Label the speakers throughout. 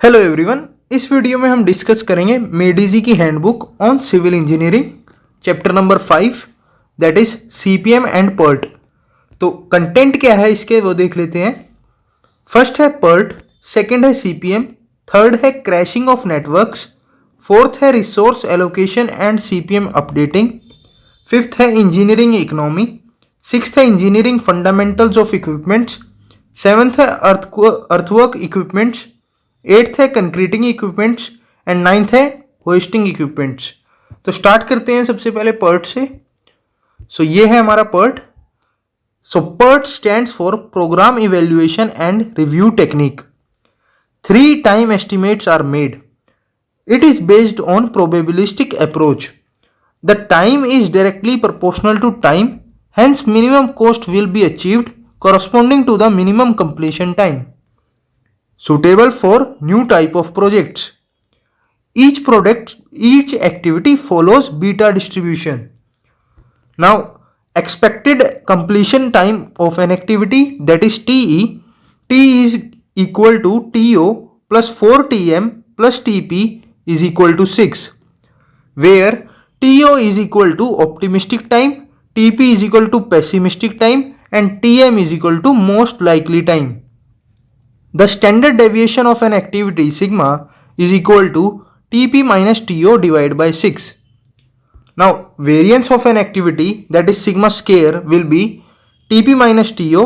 Speaker 1: Hello everyone, इस video में हम डिस्कस करेंगे मेडिजी की handbook on civil engineering chapter number 5 that is CPM and PERT. तो कंटेंट क्या है इसके वो देख लेते हैं। फर्स्ट है पर्ट, सेकंड है सीपीएम, थर्ड है क्रैशिंग ऑफ नेटवर्क्स, फोर्थ है resource allocation and CPM updating, fifth है इंजीनियरिंग इकोनॉमी, सिक्स्थ है engineering fundamentals of equipments, seventh है अर्थवर्क इक्विपमेंट्स, एट्थ है कंक्रीटिंग इक्विपमेंट्स एंड नाइन्थ है होइस्टिंग इक्विपमेंट्स। तो start करते हैं सबसे पहले पर्ट से। सो ये है हमारा PERT. So PERT stands for program evaluation and review technique. 3 time estimates are made. It is based on probabilistic approach. The time is directly proportional to time, hence minimum cost will be achieved corresponding to the minimum completion time. Suitable for new type of projects. Each activity follows beta distribution. Now, expected completion time of an activity, that is TE. T is equal to TO plus 4TM plus TP is equal to 6, where TO is equal to optimistic time, TP is equal to pessimistic time and TM is equal to most likely time. The standard deviation of an activity sigma is equal to TP minus TO divided by 6. Now variance of an activity, that is sigma square, will be TP minus TO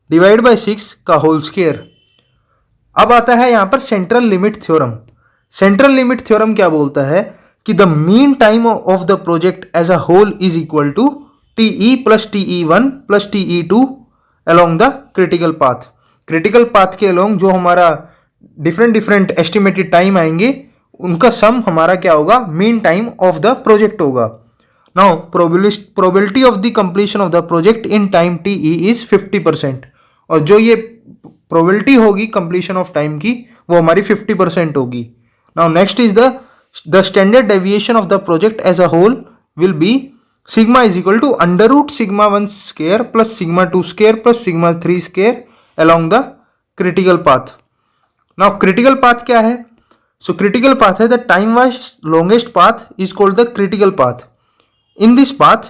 Speaker 1: divided by 6 का whole square. अब आता है यहां पर central limit theorem. Central limit theorem क्या बोलता है कि the mean time of the project as a whole is equal to TE plus TE one plus TE two along the critical path. Critical path के अलोंग जो हमारा डिफरेंट एस्टिमेटेड टाइम आएंगे उनका सम हमारा क्या होगा, mean time of the project होगा। Now probability of the completion of the project in time TE is 50%, और जो ये प्रोबेबिलिटी होगी कंप्लीशन ऑफ टाइम की वो हमारी 50% होगी। Now next is the standard deviation of the project as a whole will be sigma is equal to under root sigma 1 square plus sigma 2 square plus sigma 3 square along the critical path. Now critical path क्या है? So critical path है the time wise longest path is called the critical path. In this path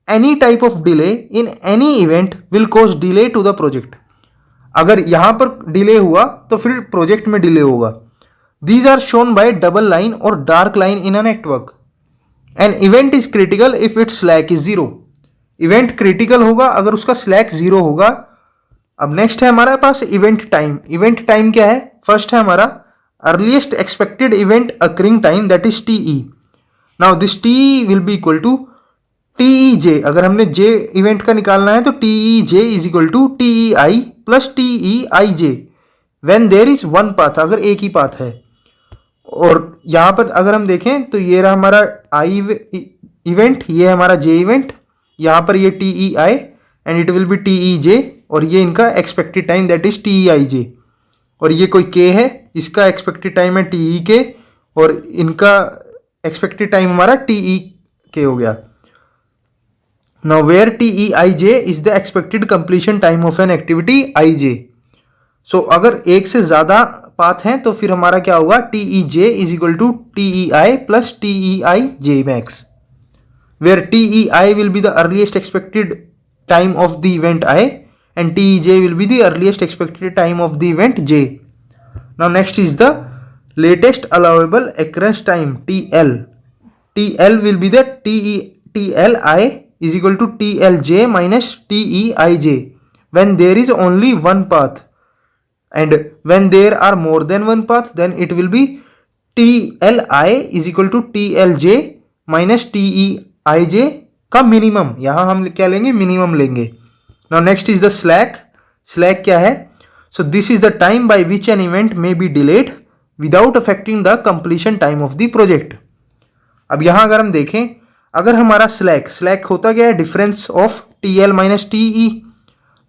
Speaker 1: any type of delay in any event will cause delay to the project. अगर यहां पर delay हुआ तो फिर project में delay होगा। These are shown by double line or dark line in a network. An event is critical if its slack is 0. Event critical होगा अगर उसका slack 0 होगा। अब next है हमारे पास event time. Event time क्या है? First है हमारा earliest expected event occurring time, that is TE. Now this TE will be equal to TEJ. अगर हमने J event का निकालना है तो TEJ is equal to TEI plus TEIJ when there is one path, अगर एक ही path है। और यहां पर अगर हम देखें तो ये रहा हमारा आई इवेंट, ये हमारा जे इवेंट, यहां पर ये T E I and it will be T E J, और ये इनका expected time that is T E I J, और ये कोई के है, इसका एक्सपेक्टेड टाइम है टी ई के, और इनका एक्सपेक्टेड टाइम हमारा टी ई के हो गया। Now where T E I J is the expected completion time of an activity I J. So अगर एक से ज्यादा पाथ है तो फिर हमारा क्या होगा, T E J is equal to T E I plus T E I J max, where T E I will be the earliest expected time of the event I and T E J will be the earliest expected time of the event J. Now next is the latest allowable occurrence time T L. T L will be the T L I is equal to T L J minus T E I J when there is only one path, and when there are more than one path then it will be TLI is equal to TLJ minus TEIJ का minimum, यहां हम क्या लेंगे, minimum लेंगे। Now next is the slack. Slack क्या है? So this is the time by which an event may be delayed without affecting the completion time of the project. अब यहां अगर हम देखें, अगर हमारा स्लैक होता क्या है, difference of TL minus TE।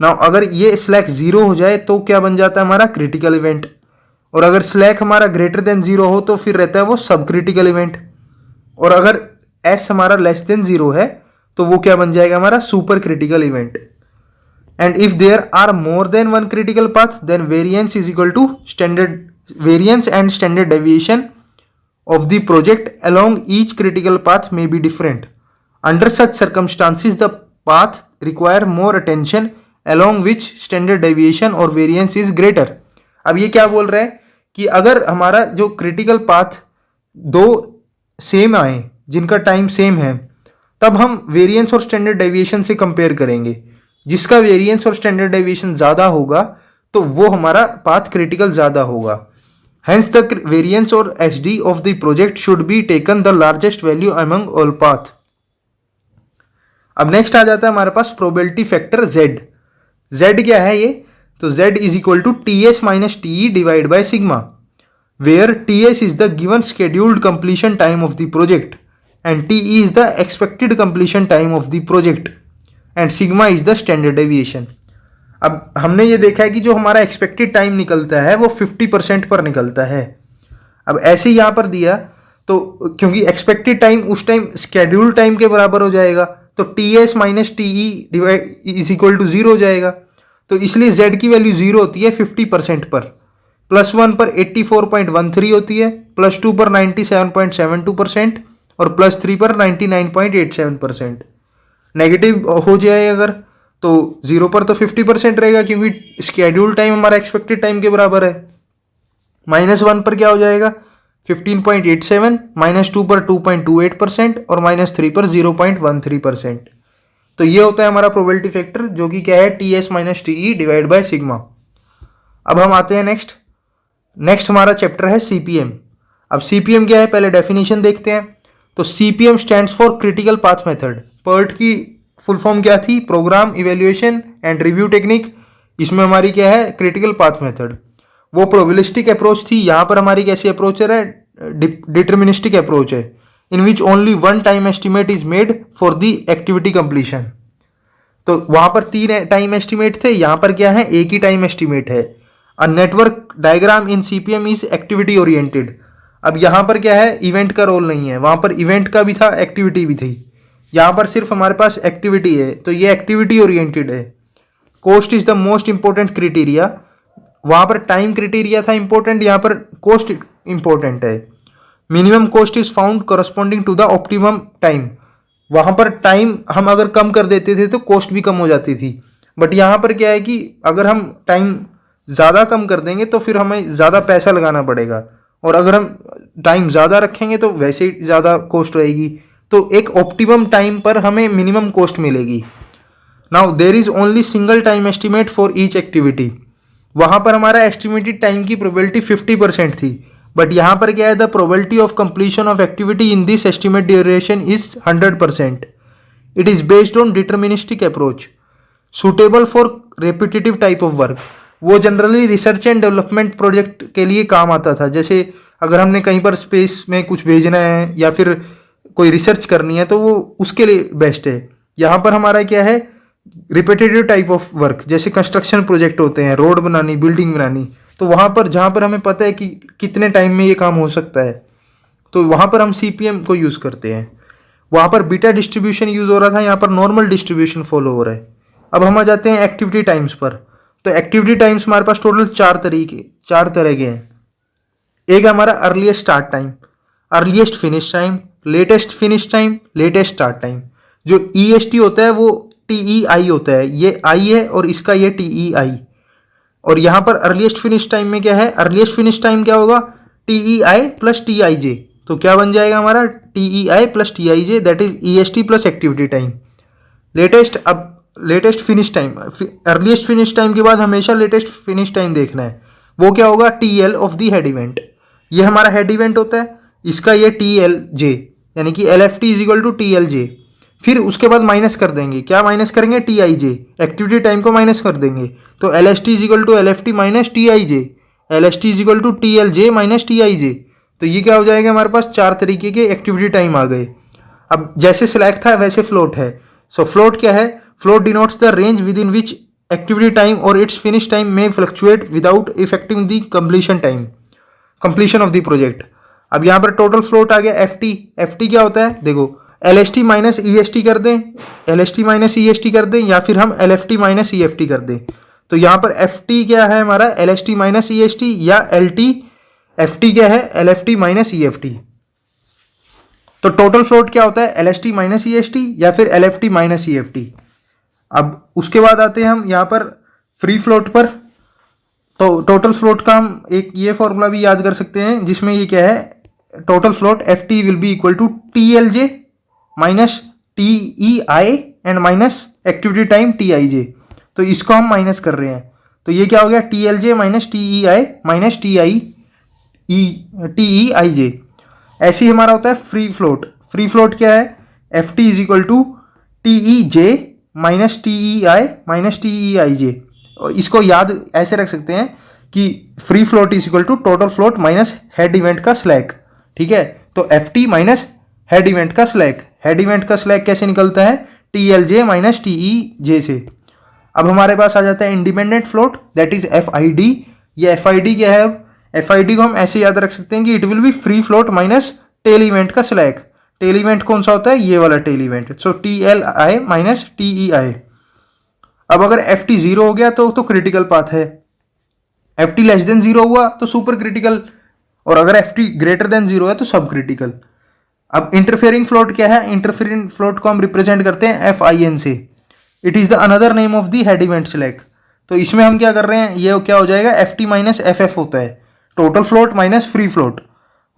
Speaker 1: Now अगर ये स्लैक 0 हो जाए तो क्या बन जाता है हमारा, क्रिटिकल इवेंट, और अगर स्लैक हमारा ग्रेटर देन 0 हो तो फिर रहता है वो सब क्रिटिकल इवेंट, और अगर S हमारा लेस देन 0 है तो वो क्या बन जाएगा हमारा super critical event. And if there are more than one critical path then variance is equal to standard variance and standard deviation of the project along each critical path may be different. Under such circumstances, the path require more attention along which standard deviation or variance is greater. अब ये क्या बोल रहा है कि अगर हमारा जो क्रिटिकल पाथ दो सेम आए जिनका टाइम सेम है, तब हम वेरिएंस और स्टैंडर्ड डेविएशन से कंपेयर करेंगे. जिसका वेरिएंस और स्टैंडर्ड डेविएशन ज़्यादा होगा तो वो हमारा पाथ क्रिटिकल ज़्यादा होगा. Hence the variance or SD of the project should be taken the largest value among all path. अब नेक्स्ट आ जाता है हमारे पास प्रोबेबिलिटी फैक्टर Z. Z क्या है ये? तो Z is equal to TS minus TE divide by sigma, where TS is the given scheduled completion time of the project and TE is the expected completion time of the project and sigma is the standard deviation. अब हमने ये देखा है कि जो हमारा expected time निकलता है वो 50% पर निकलता है. अब ऐसे ही यहाँ पर दिया तो क्योंकि एक्सपेक्टेड टाइम उस टाइम स्केड्यूल टाइम के बराबर हो जाएगा तो TS minus TE divide is equal to 0 हो जाएगा. तो इसलिए Z की वैल्यू 0 होती है 50% पर, +1 पर 84.13 होती है, +2 पर 97.72% और +3 पर 99.87%. नेगेटिव हो जाए अगर तो 0 पर तो 50% रहेगा क्योंकि स्केड्यूल टाइम हमारा एक्सपेक्टेड टाइम के बराबर है. -1 पर क्या हो जाएगा 15.87, -2 पर 2.28% और -3 पर 0.13%. तो ये होता है हमारा प्रोबेबिलिटी फैक्टर जो कि क्या है TS minus TE divide by sigma. अब हम आते हैं नेक्स्ट हमारा चैप्टर है CPM. अब CPM क्या है पहले डेफिनेशन देखते हैं. तो CPM stands for critical path method. PERT की फुल फॉर्म क्या थी? Program evaluation and review technique. इसमें हमारी क्या है क्रिटिकल पाथ मेथड. वो प्रोबेबिलिस्टिक अप्रोच थी. यहाँ पर हमारी कैसी अप्रोच है? डिटर्मिनिस्टिक अप्रोच है in which only one time estimate is made for the activity completion. तो वहाँ पर 3 टाइम एस्टिमेट थे, यहाँ पर क्या है एक ही टाइम एस्टिमेट है. A network diagram in CPM is activity oriented. अब यहाँ पर क्या है इवेंट का रोल नहीं है, वहाँ पर इवेंट का भी था एक्टिविटी भी थी. यहाँ पर सिर्फ हमारे पास एक्टिविटी है तो ये एक्टिविटी ओरिएंटेड है. Cost is the most important criteria. वहाँ पर टाइम क्राइटेरिया था इंपॉर्टेंट, यहाँ पर कॉस्ट इंपॉर्टेंट है. Minimum cost is found corresponding to the optimum time. वहाँ पर टाइम हम अगर कम कर देते थे तो कॉस्ट भी कम हो जाती थी. बट यहाँ पर क्या है कि अगर हम टाइम ज़्यादा कम कर देंगे तो फिर हमें ज़्यादा पैसा लगाना पड़ेगा, और अगर हम टाइम ज़्यादा रखेंगे तो वैसे ही ज़्यादा कॉस्ट रहेगी. तो एक ऑप्टिमम टाइम पर हमें मिनिमम कॉस्ट मिलेगी. Now there is only single time estimate for each activity. वहाँ पर हमारा एस्टिमेटेड टाइम की प्रोबेबिलिटी 50% थी, बट यहाँ पर क्या है the probability of completion of activity in this estimate duration is 100%. It is based on deterministic approach suitable for repetitive type of work. वो generally research and development project के लिए काम आता था. जैसे अगर हमने कहीं पर स्पेस में कुछ भेजना है या फिर कोई रिसर्च करनी है तो वो उसके लिए बेस्ट है. यहाँ पर हमारा क्या है रिपीटेटिव टाइप ऑफ वर्क, जैसे कंस्ट्रक्शन प्रोजेक्ट होते हैं, रोड बनानी, बिल्डिंग बनानी, तो वहाँ पर जहाँ पर हमें पता है कि कितने टाइम में ये काम हो सकता है तो वहाँ पर हम CPM को यूज़ करते हैं. वहाँ पर बीटा डिस्ट्रीब्यूशन यूज़ हो रहा था, यहाँ पर नॉर्मल डिस्ट्रीब्यूशन फॉलो हो रहा है. अब हम आ जाते हैं एक्टिविटी टाइम्स पर. तो एक्टिविटी टाइम्स हमारे पास टोटल 4 तरह के हैं. एक हमारा earliest start time, earliest finish time, latest finish time, latest start time. जो EST होता है वो TEI होता है, ये I है और इसका ये TEI. और यहाँ पर अर्लीस्ट फिनिश टाइम में क्या है, अर्लीस्ट फिनिश टाइम क्या होगा TEI प्लस TIJ. तो क्या बन जाएगा हमारा TEI plus TIJ that is EST plus activity time. Latest, अब latest finish time, earliest finish time के बाद हमेशा लेटेस्ट फिनिश टाइम देखना है. वो क्या होगा TL of the head event. ये हमारा हेड इवेंट होता है, इसका ये TLJ यानी कि LFT is equal to TLJ. फिर उसके बाद माइनस कर देंगे, क्या माइनस करेंगे TIJ, एक्टिविटी टाइम को माइनस कर देंगे. तो LST is equal to LFT minus TIJ, LST is equal to TLJ minus TIJ. तो ये क्या हो जाएगा हमारे पास 4 तरीके के एक्टिविटी टाइम आ गए. अब जैसे सिलेक्ट था वैसे फ्लोट है. सो फ्लोट क्या है? Float denotes the range within which activity time और इट्स फिनिश टाइम में fluctuate without affecting the completion time, completion of the project. अब यहाँ पर टोटल फ्लोट आ गया FT. FT क्या होता है देखो, LST माइनस EST कर दें, LST माइनस EST कर दें, या फिर हम LFT माइनस EFT कर दें. तो यहाँ पर FT क्या है हमारा LST माइनस EST या LT FT क्या है, LFT माइनस EFT। तो टोटल फ्लोट क्या होता है, LST माइनस EST या फिर LFT माइनस EFT। अब उसके बाद आते हैं हम यहाँ पर फ्री फ्लोट पर। तो टोटल फ्लोट का हम एक ये फॉर्मूला भी याद कर सकते हैं जिसमें ये क्या है, total float FT will be equal to TLJ minus TEI and minus activity time TIJ। तो इसको हम माइनस कर रहे हैं, तो ये क्या हो गया, TLJ minus TEI minus TEIJ। ऐसे ही हमारा होता है फ्री फ्लोट। फ्री फ्लोट क्या है, FT is equal to TEJ minus TEI minus TEIJ। इसको याद ऐसे रख सकते हैं कि free float is equal to total float minus head event का स्लैक। ठीक है, तो FT माइनस हेड इवेंट का स्लैक। हेड इवेंट का स्लैक कैसे निकलता है, TLJ माइनस TEJ से। अब हमारे पास आ जाता है independent float, that is FID। ये FID क्या है, FID को हम ऐसे याद रख सकते हैं कि it will B free float minus tell event का स्लैक। टेल इवेंट कौन सा होता है, ये वाला टेल इवेंट, सो TLI माइनस TEI। अब अगर FT 0 हो गया तो क्रिटिकल पाथ है, FT लेस देन 0 हुआ तो सुपर क्रिटिकल, और अगर FT ग्रेटर देन 0 है तो सब क्रिटिकल। अब इंटरफेयरिंग फ्लोट क्या है, इंटरफेयरिंग फ्लोट को हम रिप्रेजेंट करते हैं FIN से। It is the another name of the head event slack. तो इसमें हम क्या कर रहे हैं, ये क्या हो जाएगा, FT माइनस FF होता है, total float minus free float.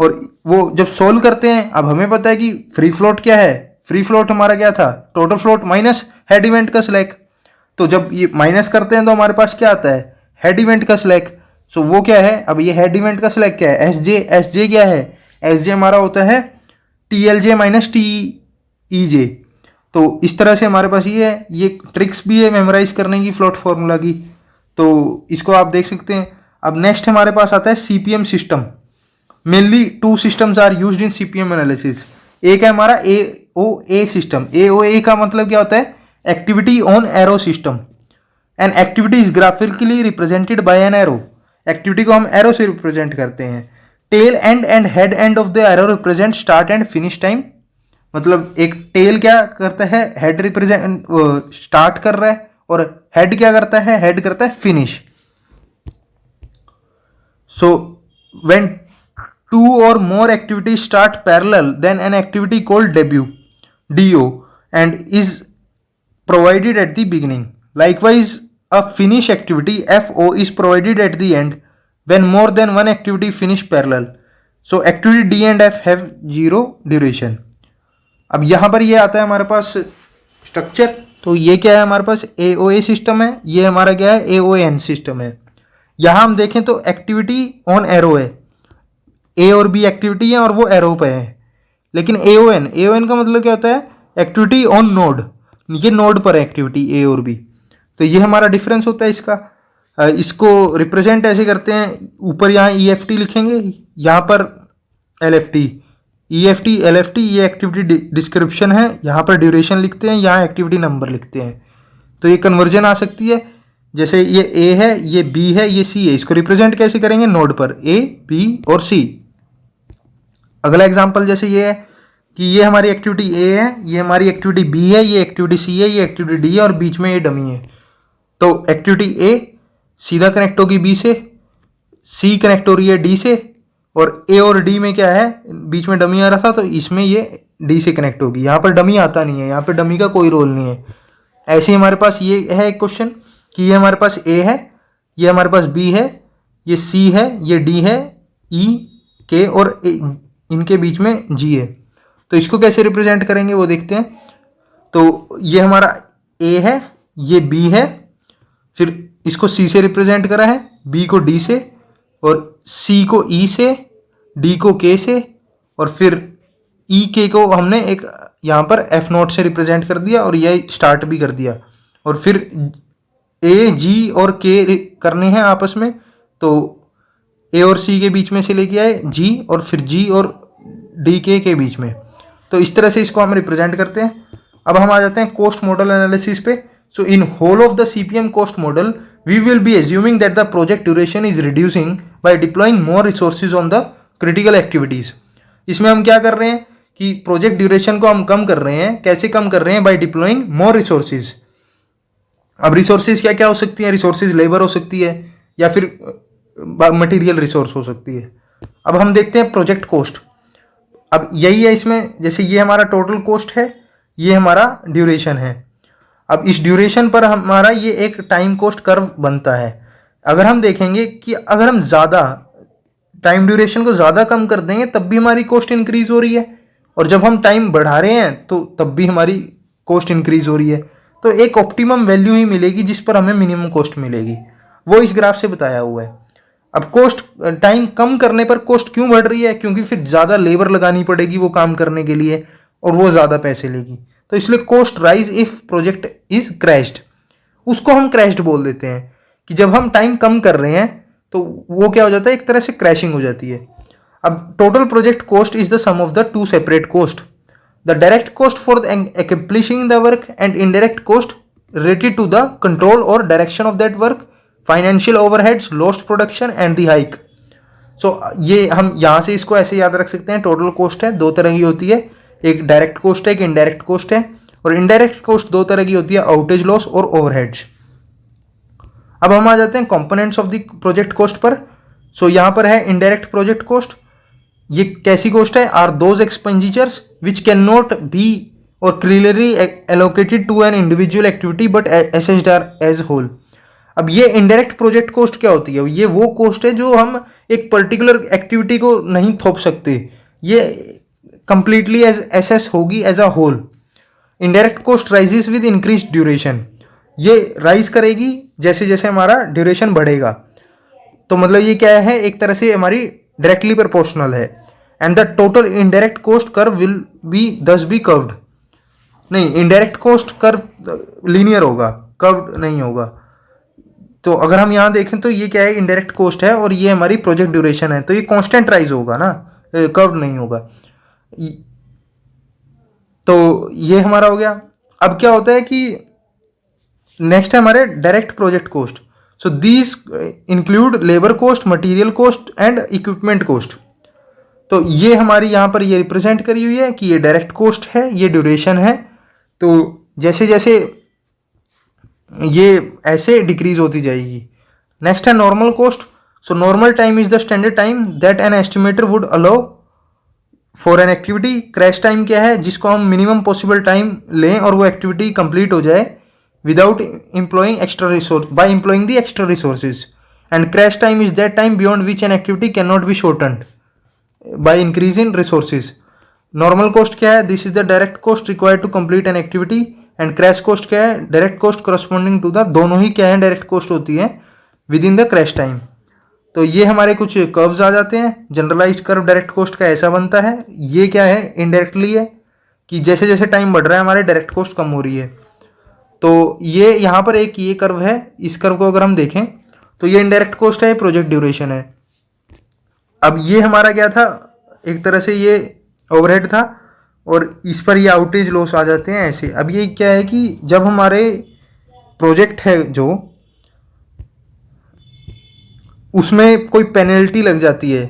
Speaker 1: और वो जब सोल्व करते हैं, अब हमें पता है कि फ्री फ्लोट क्या है, फ्री फ्लोट हमारा क्या था, total float minus head event का स्लैक। तो जब ये माइनस करते हैं तो हमारे पास क्या आता है, हेड इवेंट का स्लैक। सो वो क्या है, अब ये हेड इवेंट का स्लैक क्या है, SJ क्या है, SJ हमारा होता है TLJ माइनस TEJ। तो इस तरह से हमारे पास ये है, ये ट्रिक्स भी है मेमोराइज करने की फ्लोट फॉर्मूला की, तो इसको आप देख सकते हैं। अब नेक्स्ट हमारे पास आता है CPM system. Mainly 2 systems are used in CPM analysis. एक है हमारा AOA सिस्टम। AOA का मतलब क्या होता है, activity on arrow system. An activity is graphically represented by an arrow. Activity को हम एरो से रिप्रेजेंट करते हैं। Tail end head end of the arrow represent start and finish time. मतलब एक टेल क्या करता है, हेड रिप्रेजेंट स्टार्ट कर रहा है, और हेड क्या करता है, हेड करता है finish. So when 2 or more activities start parallel, then an activity called debut DO and is provided at the beginning. Likewise, a finish activity FO is provided at the end when more than one activity finish parallel. So activity D and F have 0 duration. अब यहाँ पर ये आता है हमारे पास structure. तो ये क्या है, हमारे पास AOA सिस्टम है, ये हमारा क्या है, AON सिस्टम है। यहाँ हम देखें तो एक्टिविटी ऑन एरो है, A और B एक्टिविटी है और वो एरो पे है। लेकिन AON का मतलब क्या होता है, एक्टिविटी ऑन नोड, ये नोड पर है एक्टिविटी A और B। तो ये हमारा डिफरेंस होता है इसका। इसको रिप्रेजेंट ऐसे करते हैं, ऊपर यहाँ EFT लिखेंगे, यहाँ पर LFT। EFT LFT ये एक्टिविटी डिस्क्रिप्शन है, यहाँ पर ड्यूरेशन लिखते हैं, यहाँ एक्टिविटी नंबर लिखते हैं। तो ये कन्वर्जन आ सकती है, जैसे ये A है, ये B है, ये C है, इसको रिप्रेजेंट कैसे करेंगे, नोड पर A B और C। अगला एग्जांपल जैसे ये है कि ये हमारी एक्टिविटी A है, ये हमारी एक्टिविटी B है, ये एक्टिविटी C है, ये एक्टिविटी D है और बीच में ये डमी है। तो एक्टिविटी A सीधा कनेक्ट होगी B से, C कनेक्ट हो रही है D से, और A और D में क्या है, बीच में डमी आ रहा था तो इसमें ये D से कनेक्ट होगी। यहाँ पर डमी आता नहीं है, यहाँ पर डमी का कोई रोल नहीं है। ऐसे ही हमारे पास ये है एक क्वेश्चन कि ये हमारे पास A है, ये हमारे पास B है, ये C है, ये D है, E K और इनके बीच में G है। तो इसको कैसे रिप्रेजेंट करेंगे वो देखते हैं। तो ये हमारा A है, ये B है, फिर इसको C से रिप्रेजेंट करा है, B को D से, और C को E से, D को K से, और फिर E K को हमने एक यहाँ पर F नोट से रिप्रेजेंट कर दिया और यह स्टार्ट भी कर दिया। और फिर A G और K करने हैं आपस में, तो A और C के बीच में से लेके आए G, और फिर G और D K के बीच में। तो इस तरह से इसको हम रिप्रेजेंट करते हैं। अब हम आ जाते हैं कॉस्ट मॉडल एनालिसिस पे। So in whole of the CPM cost model we will be assuming that the project duration is reducing by deploying more resources on the critical activities. इसमें हम क्या कर रहे हैं कि प्रोजेक्ट ड्यूरेशन को हम कम कर रहे हैं। कैसे कम कर रहे हैं, बाय डिप्लॉइंग मोर रिसोर्सेज। अब रिसोर्सेज क्या क्या हो सकती है, रिसोर्सेज लेबर हो सकती है या फिर मटेरियल रिसोर्स हो सकती है। अब हम देखते हैं प्रोजेक्ट कोस्ट। अब यही है इसमें, जैसे ये हमारा टोटल कोस्ट है, ये हमारा ड्यूरेशन है। अब इस ड्यूरेशन पर हमारा ये एक टाइम कोस्ट कर्व बनता है। अगर हम देखेंगे कि अगर हम ज़्यादा टाइम ड्यूरेशन को ज़्यादा कम कर देंगे तब भी हमारी कॉस्ट इंक्रीज हो रही है, और जब हम टाइम बढ़ा रहे हैं तो तब भी हमारी कॉस्ट इंक्रीज हो रही है। तो एक ऑप्टिमम वैल्यू ही मिलेगी जिस पर हमें मिनिमम कॉस्ट मिलेगी, वो इस ग्राफ से बताया हुआ है। अब कॉस्ट टाइम कम करने पर कॉस्ट क्यों बढ़ रही है? क्योंकि फिर ज़्यादा लेबर लगानी पड़ेगी वो काम करने के लिए, और वो ज़्यादा पैसे लेगी। तो इसलिए cost rise if project is crashed, उसको हम क्रैश्ड बोल देते हैं कि जब हम टाइम कम कर रहे हैं तो वो क्या हो जाता है, एक तरह से क्रैशिंग हो जाती है। अब total project cost is the sum of the two separate cost, the direct cost for accomplishing the work and indirect cost related to the control or direction of that work, financial overheads, lost production and the hike. So ये हम यहाँ से इसको ऐसे याद रख सकते हैं, टोटल कॉस्ट है दो तरह की होती है, एक डायरेक्ट कॉस्ट है, एक इनडायरेक्ट कॉस्ट है, और इनडायरेक्ट कॉस्ट दो तरह की होती है, आउटेज लॉस और ओवरहेड्स। अब हम आ जाते हैं components of the project cost पर। सो यहाँ पर है इनडायरेक्ट प्रोजेक्ट कॉस्ट। ये कैसी कॉस्ट है? Are those expenditures which can not be or clearly allocated to an individual activity but assessed as whole. अब ये इनडायरेक्ट प्रोजेक्ट कॉस्ट क्या होती है? ये वो कॉस्ट है जो हम एक पर्टिकुलर एक्टिविटी को नहीं थोप सकते, ये कंप्लीटली एसेस होगी as a whole. Indirect cost rises with increase duration, ये राइज करेगी जैसे जैसे हमारा ड्यूरेशन बढ़ेगा। तो मतलब ये क्या है, एक तरह से हमारी डायरेक्टली प्रोपोर्शनल है। And the total indirect cost curve will be दस बी कर्व्ड, नहीं इनडायरेक्ट कॉस्ट कर्व लीनियर होगा, कर्व्ड नहीं होगा। तो अगर हम यहाँ देखें तो ये क्या है, इनडायरेक्ट कॉस्ट है और ये हमारी प्रोजेक्ट ड्यूरेशन है, तो ये कांस्टेंट राइज होगा ना, कर्व नहीं होगा। तो ये हमारा हो गया। अब क्या होता है कि नेक्स्ट है हमारे direct project cost. So these include labour cost, material cost and equipment cost. तो ये हमारी यहाँ पर ये रिप्रेजेंट करी हुई है कि ये डायरेक्ट कॉस्ट है, ये ड्यूरेशन है। तो जैसे जैसे ये ऐसे डिक्रीज होती जाएगी। नेक्स्ट है normal cost. So normal time is the standard time that an estimator would allow for an activity. Crash time क्या है? जिसको हम मिनिमम पॉसिबल टाइम लें और वो एक्टिविटी कंप्लीट हो जाए without employing extra resource, by employing the extra resources. And crash time is that time beyond which an activity can not be shortened by increase in resources. Normal cost क्या है? This is the direct cost required to complete an activity. And crash cost क्या है? Direct cost corresponding to the, दोनों ही क्या है, direct cost होती है within the crash time. तो ये हमारे कुछ कर्व्स आ जाते हैं। जनरलाइज्ड कर्व डायरेक्ट कॉस्ट का ऐसा बनता है। ये क्या है, इनडायरेक्टली है कि जैसे जैसे टाइम बढ़ रहा है हमारे डायरेक्ट कॉस्ट कम हो रही है। तो ये यहाँ पर एक ये कर्व है, इस कर्व को अगर हम देखें तो ये इनडायरेक्ट कॉस्ट है, प्रोजेक्ट ड्यूरेशन है। अब ये हमारा क्या था, एक तरह से ये ओवरहेड था और इस पर ये आउटेज लॉस आ जाते हैं ऐसे। अब ये क्या है कि जब हमारे प्रोजेक्ट है जो, उसमें कोई पेनल्टी लग जाती है,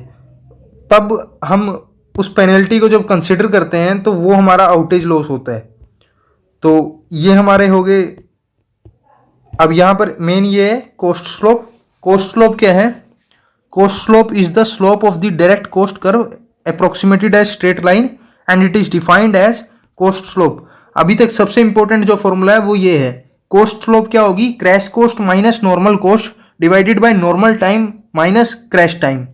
Speaker 1: तब हम उस पेनल्टी को जब कंसिडर करते हैं तो वो हमारा आउटेज लॉस होता है। तो ये हमारे हो गए। अब यहाँ पर मेन ये है कॉस्ट स्लोप। कॉस्ट स्लोप क्या है? Cost slope is the slope of the direct cost curve approximated as straight line and it is defined as cost slope. अभी तक सबसे इंपॉर्टेंट जो फॉर्मूला है वो ये है। कॉस्ट स्लोप क्या होगी? Crash cost minus normal cost divided by normal time minus crash time.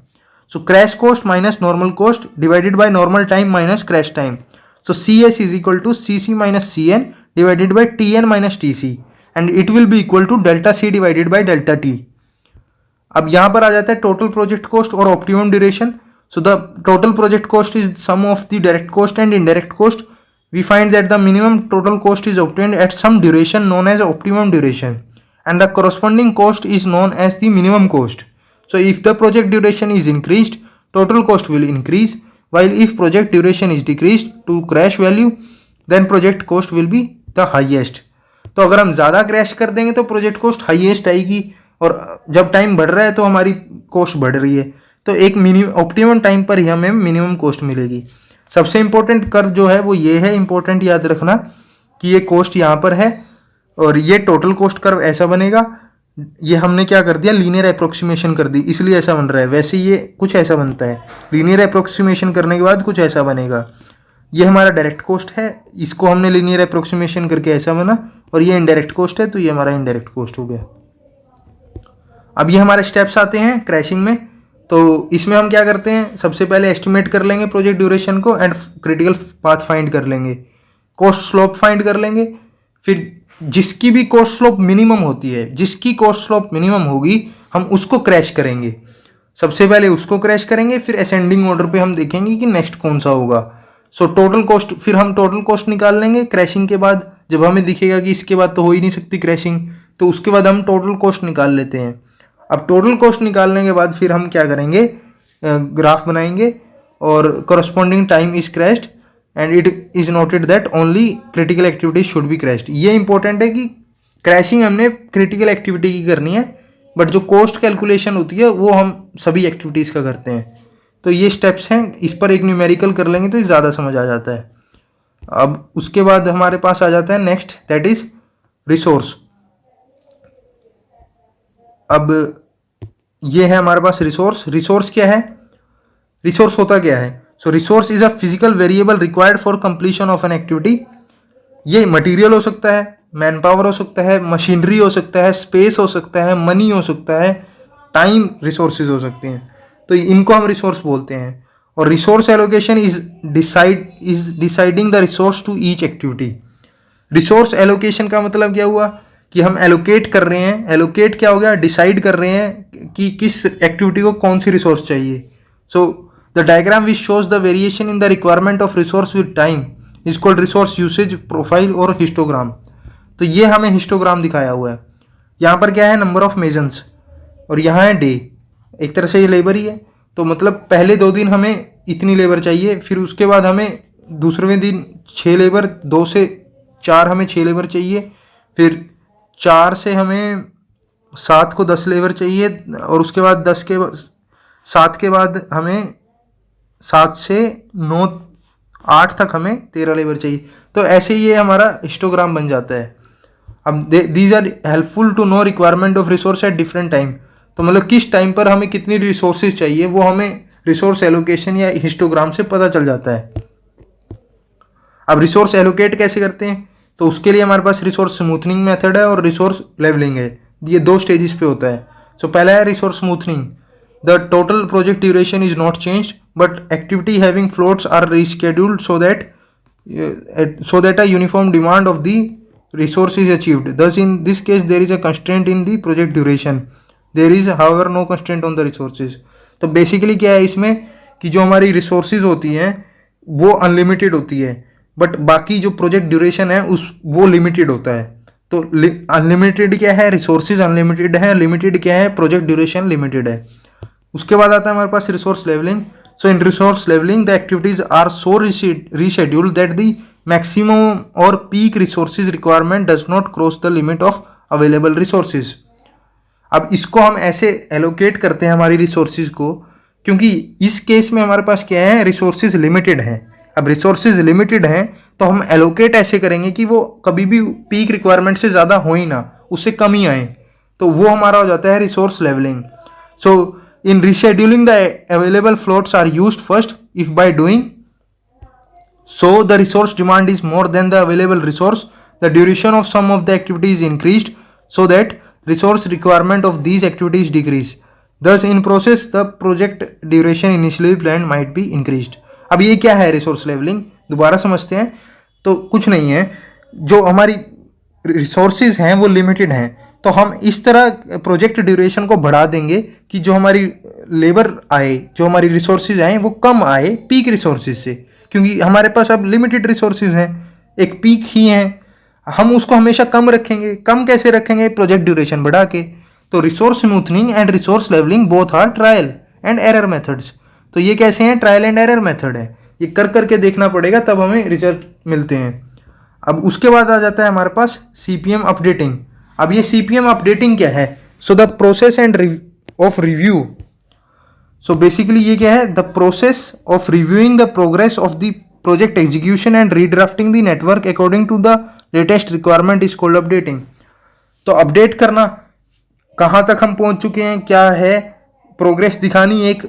Speaker 1: So crash cost minus normal cost divided by normal time minus crash time. So CS is equal to CC minus CN divided by TN minus TC and it will be equal to delta C divided by delta T. अब यहाँ पर आ जाता है total project cost और optimum duration. So the total project cost is sum of the direct cost and indirect cost. We find that the minimum total cost is obtained at some duration known as optimum duration and the corresponding cost is known as the minimum cost. So if the project duration is increased, total cost will increase. While if project duration is decreased to crash value, then project cost will be the highest. तो अगर हम ज़्यादा crash कर देंगे तो project cost highest आएगी, और जब टाइम बढ़ रहा है तो हमारी कॉस्ट बढ़ रही है। तो एक मिनिमम ऑप्टिमम टाइम पर ही हमें मिनिमम कॉस्ट मिलेगी। सबसे इंपॉर्टेंट कर्व जो है वो ये है, इंपॉर्टेंट याद रखना कि ये कॉस्ट यहाँ पर है और ये टोटल कॉस्ट कर्व ऐसा बनेगा। ये हमने क्या कर दिया, लीनियर अप्रोक्सीमेशन कर दी, इसलिए ऐसा बन रहा है। वैसे ये कुछ ऐसा बनता है, लीनियर अप्रोक्सीमेशन करने के बाद कुछ ऐसा बनेगा। ये हमारा डायरेक्ट कॉस्ट है, इसको हमने लीनियर अप्रोक्सीमेशन करके ऐसा बना, और ये इनडायरेक्ट कॉस्ट है तो ये हमारा इनडायरेक्ट कॉस्ट हो गया। अब ये हमारे स्टेप्स आते हैं क्रैशिंग में। तो इसमें हम क्या करते हैं, सबसे पहले एस्टिमेट कर लेंगे प्रोजेक्ट ड्यूरेशन को एंड क्रिटिकल पाथ फाइंड कर लेंगे, कॉस्ट स्लोप फाइंड कर लेंगे। फिर जिसकी भी कॉस्ट स्लोप मिनिमम होती है, जिसकी कॉस्ट स्लोप मिनिमम होगी, हम उसको क्रैश करेंगे। सबसे पहले उसको क्रैश करेंगे, फिर असेंडिंग ऑर्डर पे हम देखेंगे कि नेक्स्ट कौन सा होगा। सो टोटल कॉस्ट, फिर हम टोटल कॉस्ट निकाल लेंगे क्रैशिंग के बाद। जब हमें दिखेगा कि इसके बाद तो हो ही नहीं सकती क्रैशिंग, तो उसके बाद हम टोटल कॉस्ट निकाल लेते हैं। अब टोटल कॉस्ट निकालने के बाद फिर हम क्या करेंगे, ग्राफ बनाएंगे और corresponding time is crashed and it is noted that only critical activities should be crashed. ये इंपॉर्टेंट है कि क्रैशिंग हमने क्रिटिकल एक्टिविटी की करनी है, बट जो कॉस्ट कैलकुलेशन होती है वो हम सभी एक्टिविटीज़ का करते हैं। तो ये स्टेप्स हैं, इस पर एक न्यूमेरिकल कर लेंगे तो ज़्यादा समझ आ जाता है। अब उसके बाद हमारे पास आ जाता है नेक्स्ट, दैट इज रिसोर्स। अब ये है हमारे पास रिसोर्स। रिसोर्स क्या है, रिसोर्स होता क्या है? So resource is a physical variable required for completion of an activity. ये मटेरियल हो सकता है, मैन पावर हो सकता है, मशीनरी हो सकता है, स्पेस हो सकता है, मनी हो सकता है, टाइम रिसोर्सेज हो सकते हैं। तो इनको हम रिसोर्स बोलते हैं। और resource allocation is deciding the resource to each activity. Resource allocation का मतलब क्या हुआ कि हम एलोकेट कर रहे हैं। एलोकेट क्या हो गया, डिसाइड कर रहे हैं कि किस एक्टिविटी को कौन सी रिसोर्स चाहिए। So the diagram which shows the variation in the requirement of resource with time is called resource usage profile और हिस्टोग्राम। तो ये हमें हिस्टोग्राम दिखाया हुआ है। यहाँ पर क्या है, नंबर ऑफ मेजन्स, और यहाँ है डे। एक तरह से ये लेबर ही है। तो मतलब पहले 2 दिन हमें इतनी लेबर चाहिए, फिर उसके बाद हमें दूसरे दिन 6 लेबर, 2 से 4 हमें 6 लेबर चाहिए, फिर 4 से हमें 7 को 10 लेबर चाहिए, और उसके बाद 7 के बाद हमें 7 से 9 8 तक हमें 13 लेबर चाहिए। तो ऐसे ये हमारा हिस्टोग्राम बन जाता है। अब these are helpful to know requirement of resource at different time. तो मतलब किस टाइम पर हमें कितनी रिसोर्सेज चाहिए वो हमें रिसोर्स एलोकेशन या हिस्टोग्राम से पता चल जाता है। अब रिसोर्स एलोकेट कैसे करते हैं, तो उसके लिए हमारे पास रिसोर्स स्मूथनिंग मेथड है और रिसोर्स लेवलिंग है। ये 2 स्टेजेस पे होता है। सो पहला है resource smoothing. The total project duration is not changed but activity having floats are rescheduled so that a uniform demand of the resource is achieved. Thus in this case there is a constraint in the project duration. There is however no constraint on the resources. तो basically क्या है इसमें कि जो हमारी resources होती हैं वो अनलिमिटेड होती है, बट बाकी जो प्रोजेक्ट ड्यूरेशन है वो लिमिटेड होता है। तो अनलिमिटेड क्या है, रिसोर्सेज अनलिमिटेड है, लिमिटेड क्या है, प्रोजेक्ट ड्यूरेशन लिमिटेड है। उसके बाद आता है हमारे पास resource levelling. So in resource leveling the activities are so rescheduled that the maximum or peak resources requirement does not cross the limit of available resources. अब इसको हम ऐसे एलोकेट करते हैं हमारी रिसोर्सेज को, क्योंकि इस केस में हमारे पास क्या है, रिसोर्सेज लिमिटेड हैं। अब रिसोर्सेज लिमिटेड हैं तो हम एलोकेट ऐसे करेंगे कि वो कभी भी पीक रिक्वायरमेंट से ज़्यादा हो ही ना, उससे कम ही आए। तो वो हमारा हो जाता है resource levelling. So in rescheduling the available floats are used first if by doing so the resource demand is more than the available resource, the duration of some of the activity is increased so that resource requirement of these activities decrease. Thus in process the project duration initially planned might be increased. अब ये क्या है resource levelling, दोबारा समझते हैं। तो कुछ नहीं है, जो हमारी रिसोर्सेज हैं वो लिमिटेड हैं, तो हम इस तरह प्रोजेक्ट ड्यूरेशन को बढ़ा देंगे कि जो हमारी लेबर आए, जो हमारी रिसोर्सेज आए वो कम आए पीक रिसोर्सेज से, क्योंकि हमारे पास अब लिमिटेड रिसोर्सेज हैं, एक पीक ही हैं। हम उसको हमेशा कम रखेंगे। कम कैसे रखेंगे, प्रोजेक्ट ड्यूरेशन बढ़ा के। तो resource smoothing and resource levelling both are trial and error methods. तो ये कैसे हैं, ट्रायल एंड एरर मेथड है। ये कर करके देखना पड़ेगा तब हमें रिजल्ट मिलते हैं। अब उसके बाद आ जाता है हमारे पास CPM अपडेटिंग। अब ये CPM अपडेटिंग क्या है, so the process and of review. So basically ये क्या है, the process of reviewing the progress of the project execution and redrafting the network according to the latest requirement is called updating. तो update करना, कहाँ तक हम पहुँच चुके हैं, क्या है प्रोग्रेस दिखानी एक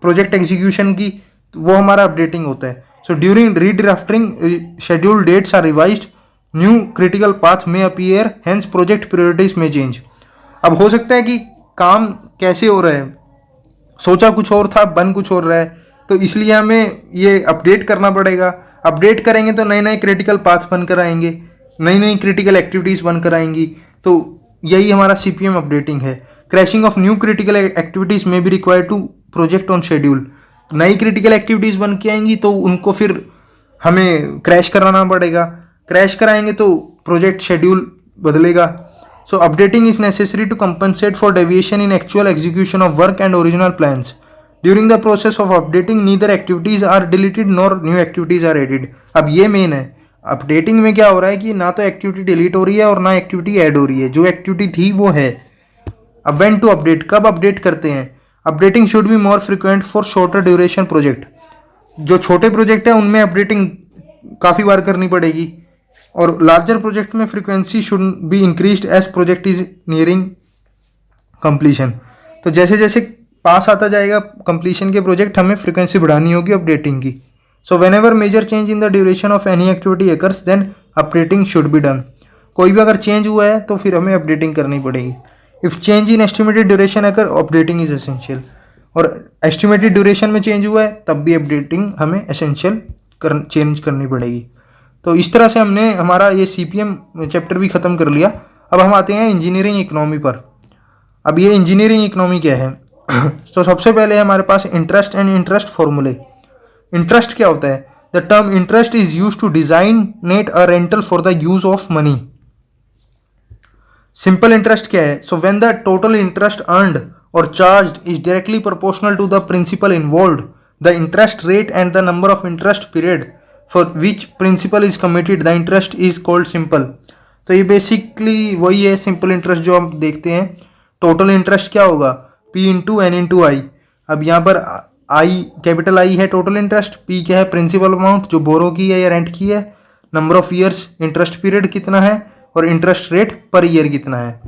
Speaker 1: प्रोजेक्ट एग्जीक्यूशन की, तो वो हमारा अपडेटिंग होता है. So during redrafting schedule dates are revised, new critical path में अपीयर, हेंस प्रोजेक्ट प्रायोरिटीज में चेंज. अब हो सकता है कि काम कैसे हो रहा है, सोचा कुछ और था बन कुछ और रहा है, तो इसलिए हमें ये अपडेट करना पड़ेगा. अपडेट करेंगे तो नए नए क्रिटिकल पाथ बनकर आएंगे, नई नई क्रिटिकल एक्टिविटीज़ बनकर आएंगी. तो यही हमारा CPM अपडेटिंग है. Crashing of new critical activities में भी required to project on schedule. नई क्रिटिकल एक्टिविटीज़ बन के आएंगी तो उनको फिर हमें क्रैश कराना पड़ेगा. क्रैश कराएंगे तो प्रोजेक्ट शेड्यूल बदलेगा. So updating is necessary to compensate for deviation in actual execution of work and original plans. During the process of updating, neither activities are deleted nor new activities are added. अब ये main है, updating में क्या हो रहा है कि ना तो एक्टिविटी डिलीट हो रही है और ना एक्टिविटी ऐड हो रही है, जो एक्टिविटी थी वो है. अब व्हेन टू अपडेट, कब अपडेट करते हैं. Updating should be more frequent for shorter duration project. जो छोटे प्रोजेक्ट है उनमें अपडेटिंग काफ़ी बार करनी पड़ेगी, और लार्जर प्रोजेक्ट में frequency should be increased as project is nearing completion. तो जैसे जैसे पास आता जाएगा कंप्लीशन के प्रोजेक्ट, हमें फ्रीक्वेंसी बढ़ानी होगी अपडेटिंग की. So whenever major change in the duration of any activity occurs, then updating should be done. कोई भी अगर चेंज हुआ है तो फिर हमें अपडेटिंग करनी पड़ेगी. If change in estimated duration अगर, अपडेटिंग इज एसेंशियल. और एस्टिमेटेड ड्यूरेशन में चेंज हुआ है तब भी अपडेटिंग हमें एसेंशियल चेंज करनी पड़ेगी. तो इस तरह से हमने हमारा ये CPM चैप्टर भी ख़त्म कर लिया. अब हम आते हैं इंजीनियरिंग इकोनॉमी पर. अब ये इंजीनियरिंग इकोनॉमी क्या है. तो सबसे पहले हमारे पास इंटरेस्ट एंड इंटरेस्ट फॉर्मूले. इंटरेस्ट क्या होता है. The term interest is use to designate a rental for the use of money. Simple interest क्या है. So when the total interest earned or charged is directly proportional to the principal involved, the interest rate and the number of interest period for which principal is committed, the interest is called simple. तो ये basically वही है simple interest जो हम देखते हैं. Total interest क्या होगा, P इंटू N इंटू आई. अब यहाँ पर I कैपिटल I है टोटल इंटरेस्ट, P क्या है प्रिंसिपल अमाउंट जो बोरो की है या रेंट की है, number of years interest period कितना है, और इंटरेस्ट रेट पर ईयर कितना है.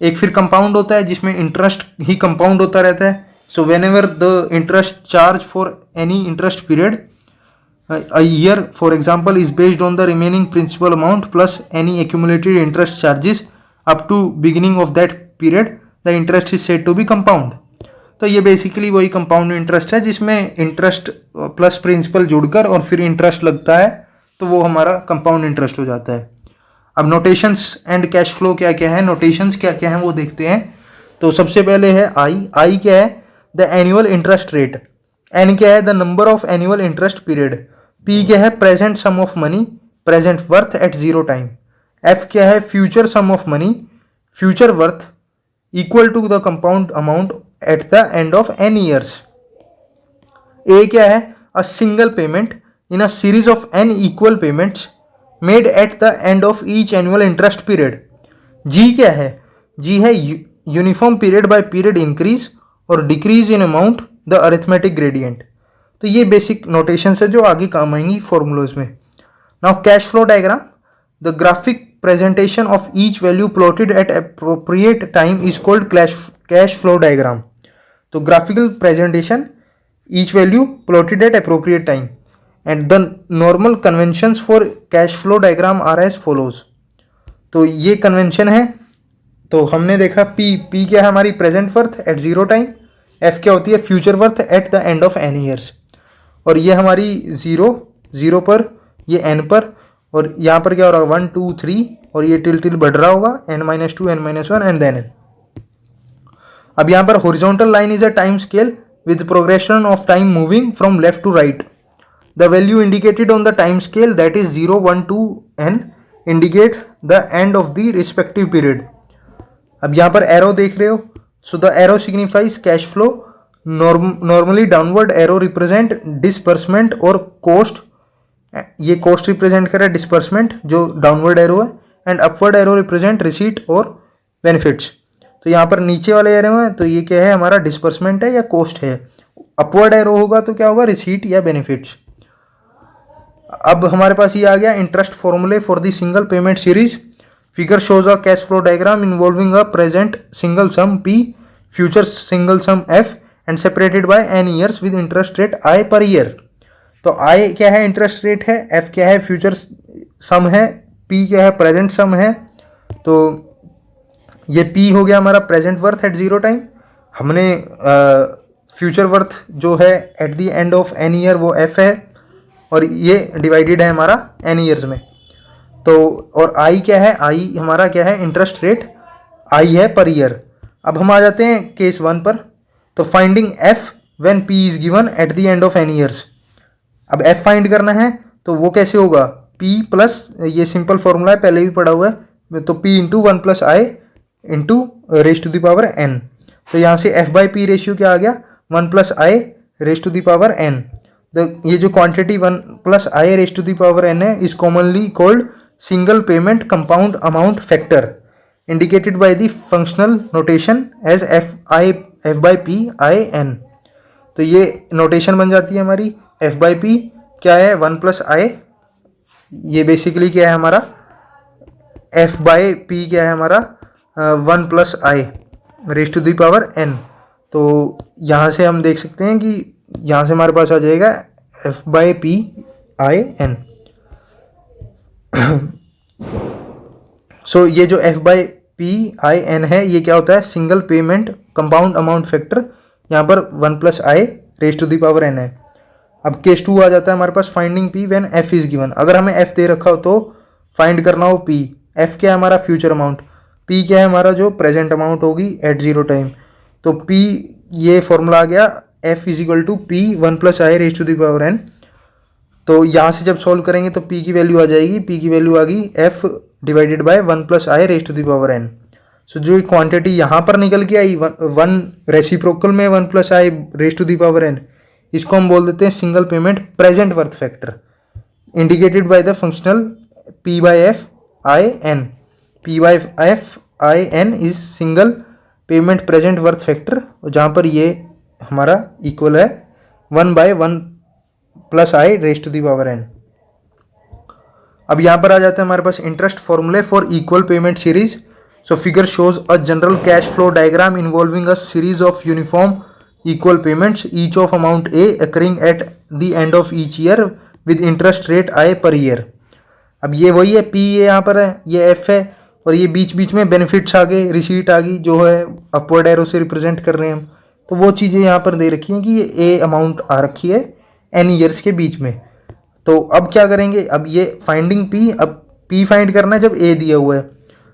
Speaker 1: एक फिर कंपाउंड होता है जिसमें इंटरेस्ट ही कंपाउंड होता रहता है. So when ever the interest charge for any interest period a year for example is based on the remaining principal amount plus any accumulated interest charges up to beginning of that period, the interest is said to be compound. तो ये basically वही compound interest है जिसमें interest plus principal जुड़कर और फिर interest लगता है, तो वो हमारा कंपाउंड इंटरेस्ट हो जाता है. अब नोटेशंस एंड कैश फ्लो क्या क्या है, नोटेशंस क्या क्या है वो देखते हैं. तो सबसे पहले है आई क्या है, the annual interest rate. N क्या है, the number of annual interest period. P क्या है, present sum of money, present worth at zero time. F क्या है, future sum of money, future worth equal to the compound amount at the end of n years. A क्या है, a single payment in a series of n equal payments made at the end of each annual interest period. G क्या है, G है uniform period by period increase or decrease in amount the arithmetic gradient. तो ये basic notations है जो आगे काम आएंगी फॉर्मूलोज में. Now cash flow diagram, the graphic presentation of each value plotted at appropriate time is called cash flow diagram. तो graphical presentation each value plotted at appropriate time and the normal conventions for cash flow diagram are as follows. तो ये convention है. तो हमने देखा P क्या है हमारी present worth at zero time, F क्या होती है future worth at the end of n years, और ये हमारी जीरो पर, ये n पर, और यहाँ पर क्या हो रहा है 1 2 3, और ये टिल बढ़ रहा होगा n-2 n-1 and then n. अब यहाँ पर horizontal line is a time scale with progression of time moving from left to right. The value indicated on the time scale that is 0 1 2 n indicate the end of the respective period. अब यहाँ पर arrow देख रहे हो, so the arrow signifies cash flow. Normally downward arrow represent disbursement और cost. ये cost represent कर रहा है डिस्पर्समेंट जो डाउनवर्ड एरो है, and upward arrow represent receipt और बेनिफिट्स. तो यहाँ पर नीचे वाले एरो है तो ये क्या है हमारा डिस्पर्समेंट है या कॉस्ट है. अपवर्ड एरो होगा तो क्या होगा रिसीट या बेनिफिट्स. अब हमारे पास ये आ गया इंटरेस्ट फॉर्मूले for the single payment series. Figure shows a cash flow diagram involving a present single sum P, future single sum F and separated by n years with interest rate I per year. तो I क्या है, interest rate है, F क्या है, future सम है, P क्या है, present सम है। तो ये P हो गया हमारा present worth at zero time, हमने फ्यूचर वर्थ जो है at the end of n year वो F है, और ये डिवाइडेड है हमारा n ईयर्स में। तो और I क्या है, I हमारा क्या है, इंटरेस्ट रेट I है पर ईयर। अब हम आ जाते हैं केस 1 पर। तो finding F when P is given at the end of n years. अब F फाइंड करना है तो वो कैसे होगा, P प्लस, ये सिंपल फॉर्मूला है, पहले भी पढ़ा हुआ है, तो P into one plus I into raise to the power n। तो यहाँ से F बाई P रेशियो क्या आ गया, one plus I raise to the power n। ये जो quantity one plus I raise to the power n है is commonly called single payment compound amount factor, indicated by the functional notation as F by P I n। तो ये notation बन जाती है हमारी, F by P क्या है, one plus आई, ये बेसिकली क्या है हमारा, F बाई P क्या है हमारा, one plus I raise to the power n। तो यहाँ से हम देख सकते हैं कि यहाँ से हमारे पास आ जाएगा F by P I n। So ये जो F by P I n है ये क्या होता है, single payment compound amount factor, यहाँ पर one plus I raise to the power n है। अब केस 2 आ जाता है हमारे पास, finding P when F is given. अगर हमें F दे रखा हो तो फाइंड करना हो P। F क्या है हमारा, फ्यूचर अमाउंट, P क्या है हमारा, जो प्रेजेंट अमाउंट होगी एट जीरो टाइम। तो P, ये फॉर्मूला आ गया, F is equal to P one plus I raise to the power n। तो यहाँ से जब सॉल्व करेंगे तो P की वैल्यू आ जाएगी, P की वैल्यू आ गई F divided by one plus I raise to the power n। सो जो क्वांटिटी यहाँ पर निकल के आई वन रेसिप्रोकल में one plus I raise to the power n, इसको हम बोल देते हैं single payment present worth factor, indicated by the functional P by F I N. P by F I N is single payment present worth factor, जहाँ पर ये हमारा इक्वल है one by one plus I raise to the power n। अब यहाँ पर आ जाता है हमारे पास इंटरेस्ट फॉर्मूले for equal payment series. So figure shows a general cash flow diagram involving a series of uniform equal payments each of amount A occurring at the end of each year with interest rate I per year। अब ये वही है, P ये यहाँ पर है, ये F है, और ये बीच बीच में बेनिफिट्स आ गए, रिसीट आ गई, जो है अपवर्ड एरो से रिप्रेजेंट कर रहे हैं हम। तो वो चीज़ें यहाँ पर दे रखी हैं कि ये A अमाउंट आ रखी है n ईयर्स के बीच में। तो अब क्या करेंगे, अब ये फाइंडिंग P, अब P फाइंड करना है जब A दिया हुआ है।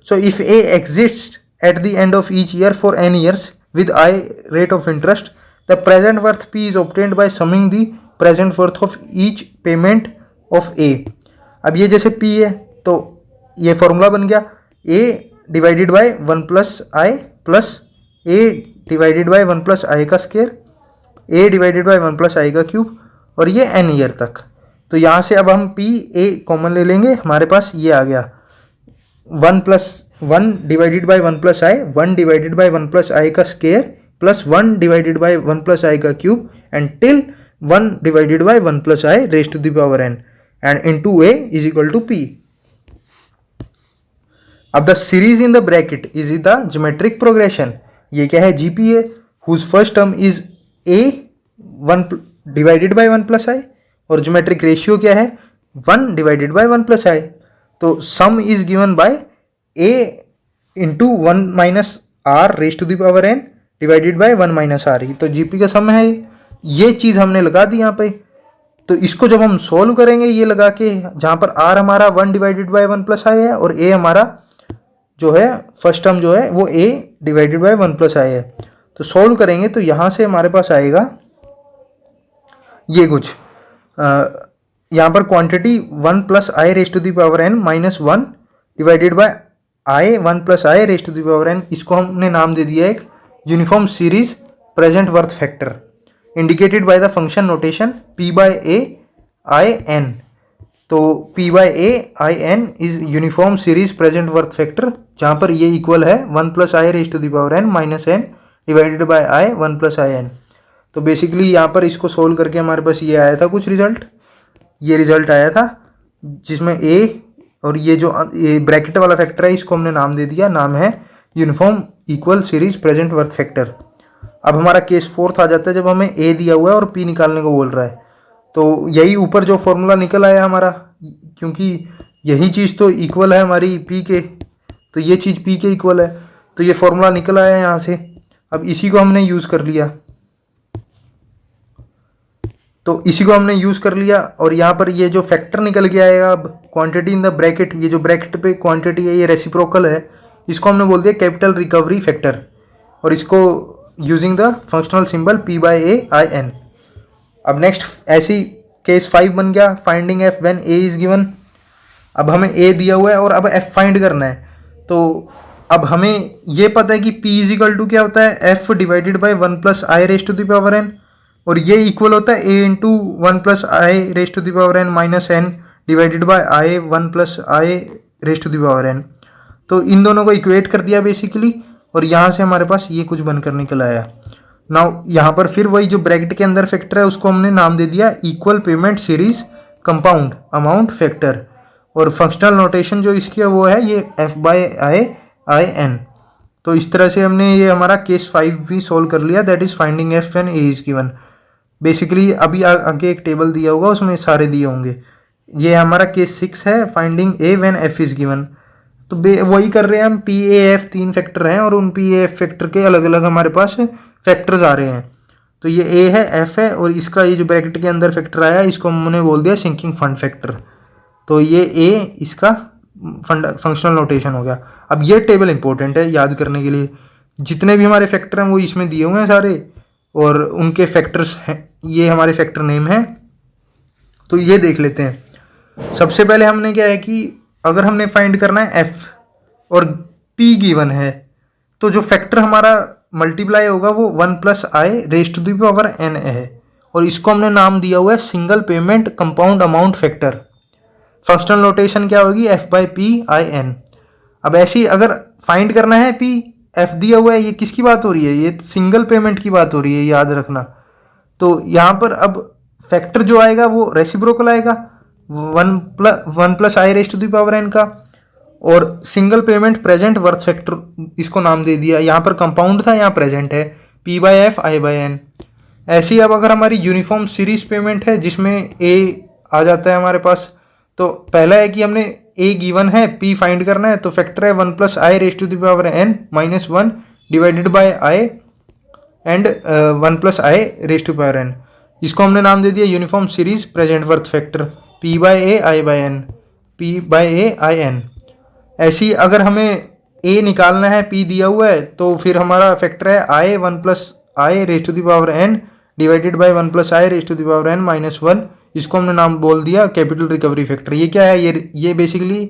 Speaker 1: So if A exist at the end of each year for n years with I rate of interest, the present worth P is obtained by summing the present worth of each payment of A। अब ये जैसे P है तो ये formula बन गया A divided by one plus I plus A divided by one plus I का square, A divided by one plus I का क्यूब, और ये n ईयर तक। तो यहाँ से अब हम P A कॉमन ले लेंगे, हमारे पास ये आ गया one plus one divided by one plus I, one divided by one plus I का square plus one divided by one plus I का cube and till one divided by one plus I raise to the power n and into A is equal to P। अब the series in the bracket is the geometric progression. ये क्या है, GP है, whose first term is A one divided by one plus I, और geometric ratio क्या है, one divided by one plus I. तो sum is given by A into one minus R raise to the power n divided by one minus R. तो GP का सम है, ये चीज़ हमने लगा दी यहाँ पे। तो इसको जब हम सोल्व करेंगे ये लगा के, जहाँ पर R हमारा one divided by one plus I है और A हमारा जो है फर्स्ट टर्म जो है वो A divided by one plus I है। तो सोल्व करेंगे तो यहाँ से हमारे पास आएगा ये कुछ, यहाँ पर quantity one plus I raise to the power n minus one divided by I one plus I raise to the power n, इसको हमने नाम दे दिया एक uniform series present worth factor, indicated by the function notation P by A I n। तो P by A I n is uniform series present worth factor, जहाँ पर ये इक्वल है one plus I raise to the power n minus n divided by I one plus I n। तो basically यहाँ पर इसको सोल्व करके हमारे पास ये आया था कुछ रिजल्ट, ये रिजल्ट आया था जिसमें A और ये जो ये ब्रैकेट वाला फैक्टर है इसको हमने नाम दे दिया, नाम है uniform equal series present worth factor. अब हमारा केस फोर्थ आ जाता है जब हमें ए दिया हुआ है और पी निकालने को बोल रहा है। तो यही ऊपर जो फॉर्मूला निकल आया हमारा, क्योंकि यही चीज़ तो इक्वल है हमारी पी के, तो ये चीज़ पी के इक्वल है, तो ये फॉर्मूला निकल आया यहाँ से। अब इसी को हमने यूज़ कर लिया, तो इसी को हमने यूज़ कर लिया और यहाँ पर ये जो फैक्टर निकल के आएगा, अब क्वांटिटी इन द ब्रैकेट, ये जो ब्रैकेट पे क्वांटिटी है ये रेसिप्रोकल है, इसको हमने बोल दिया कैपिटल रिकवरी फैक्टर, और इसको using the functional symbol P by A I N. अब नेक्स्ट ऐसी केस 5 बन गया, finding F when A is given. अब हमें ए दिया हुआ है और अब एफ फाइंड करना है। तो अब हमें ये पता है कि पी इज इक्वल टू क्या होता है, F divided by 1 plus I raise to the power N, और ये इक्वल होता है A into 1 plus I raise to the power N minus N divided by I 1 plus I raise to the power N. तो इन दोनों को equate कर दिया बेसिकली, और यहाँ से हमारे पास ये कुछ बनकर निकल आया। नाउ यहाँ पर फिर वही जो ब्रैकेट के अंदर फैक्टर है उसको हमने नाम दे दिया equal payment series compound amount factor, और फंक्शनल नोटेशन जो इसकी है वो है ये एफ बाई आई एन। तो इस तरह से हमने ये हमारा केस 5 भी सोल्व कर लिया, that is finding F when A is given. Basically अभी आगे एक टेबल दिया होगा उसमें सारे दिए होंगे। ये हमारा केस 6 है, finding A when F is given. तो वही कर रहे हैं हम, पी ए एफ 3 फैक्टर हैं और उन पी ए एफ फैक्टर के अलग अलग हमारे पास फैक्टर्स आ रहे हैं। तो ये ए है, एफ है, और इसका ये जो ब्रैकेट के अंदर फैक्टर आया इसको हमने बोल दिया सिंकिंग फंड फैक्टर। तो ये ए इसका फंक्शनल नोटेशन हो गया। अब ये टेबल इंपॉर्टेंट है याद करने के लिए, जितने भी हमारे फैक्टर हैं वो इसमें दिए हुए हैं सारे, और उनके फैक्टर्स हैं, ये हमारे फैक्टर नेम है। तो ये देख लेते हैं। सबसे पहले हमने क्या है कि अगर हमने फाइंड करना है एफ और पी गिवन है, तो जो फैक्टर हमारा मल्टीप्लाई होगा वो 1 plus I raise to the power N है, और इसको हमने नाम दिया हुआ है single payment compound amount factor. Functional notation क्या होगी, F by P I N. अब ऐसी अगर फाइंड करना है पी, एफ दिया हुआ है, ये किसकी बात हो रही है, ये सिंगल पेमेंट की बात हो रही है, याद रखना। तो यहाँ पर अब फैक्टर जो आएगा वो रेसिप्रोकल आएगा 1 plus I raise to the power N का, और single payment present worth factor इसको नाम दे दिया। यहाँ पर कंपाउंड था, यहाँ प्रेजेंट है, P by F I by N. ऐसे ही अब अगर हमारी यूनिफॉर्म सीरीज पेमेंट है जिसमें ए आ जाता है हमारे पास, तो पहला है कि हमने ए गिवन है, पी फाइंड करना है, तो फैक्टर है 1 plus I raise to the power N minus 1 divided by I and 1 plus I raise to power N. इसको हमने नाम दे दिया uniform series present worth factor, P by A I by N, P by A I N. ऐसी अगर हमें ए निकालना है, पी दिया हुआ है, तो फिर हमारा फैक्टर है I 1 plus I raise to the power N divided by 1 plus I raise to the power N minus 1। इसको हमने नाम बोल दिया कैपिटल रिकवरी फैक्टर। ये क्या है, ये बेसिकली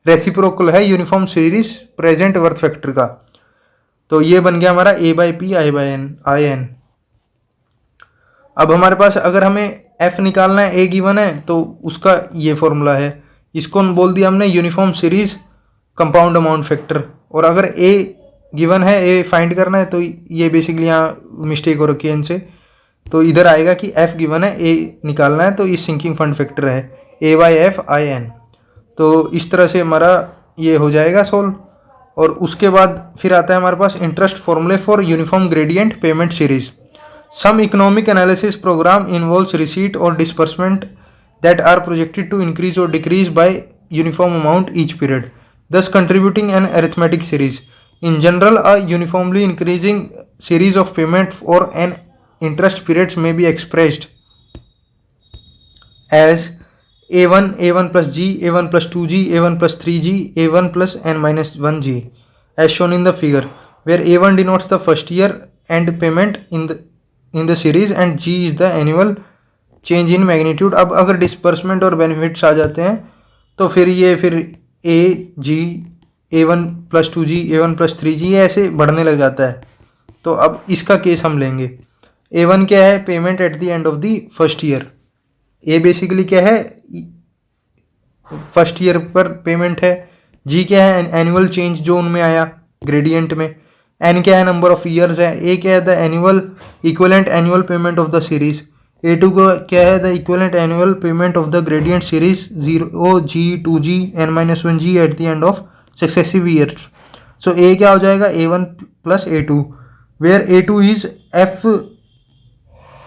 Speaker 1: रेसिप्रोकल है uniform series present worth factor का। तो ये बन गया हमारा A by P I by N I N. अब हमारे पास अगर हमें एफ निकालना है, ए गिवन है, तो उसका ये फॉर्मूला है, इसको बोल दिया हमने uniform series compound amount factor. और अगर ए गिवन है, ए फाइंड करना है, तो ये बेसिकली यहाँ मिस्टेक हो रखी है इनसे, तो इधर आएगा कि एफ गिवन है, ए निकालना है, तो ये सिंकिंग फंड फैक्टर है ए बाई एफ आई एन। तो इस तरह से हमारा ये हो जाएगा सोल्व। और उसके बाद फिर आता है हमारे पास इंटरेस्ट फॉर्मूले for uniform gradient payment series. Some economic analysis program involves receipt or disbursement that are projected to increase or decrease by uniform amount each period, thus contributing an arithmetic series. In general, a uniformly increasing series of payment for an interest periods may be expressed as A1, A1 plus G, A1 plus 2G, A1 plus 3G, A1 plus N minus 1G, as shown in the figure, where A1 denotes the first year end payment in the series and G is the annual change in magnitude. अब अगर disbursement और benefits आ जाते हैं तो फिर ये फिर ए जी A1 plus 2G, A1 plus 3G ऐसे बढ़ने लग जाता है। तो अब इसका केस हम लेंगे। A1 क्या है, payment eight the end of the first year. A basically क्या है, फर्स्ट ईयर पर पेमेंट है। जी क्या है, एनुअल चेंज जो उनमें आया ग्रेडियंट में। एन क्या है, नंबर ऑफ ईयर्स है। ए क्या है, the annual equivalent annual payment of the series. A2 का क्या है, the equivalent annual payment of the gradient series 0G 2G n-1G at the end of successive year. So A क्या हो जाएगा, A1 plus A2, where A2 is F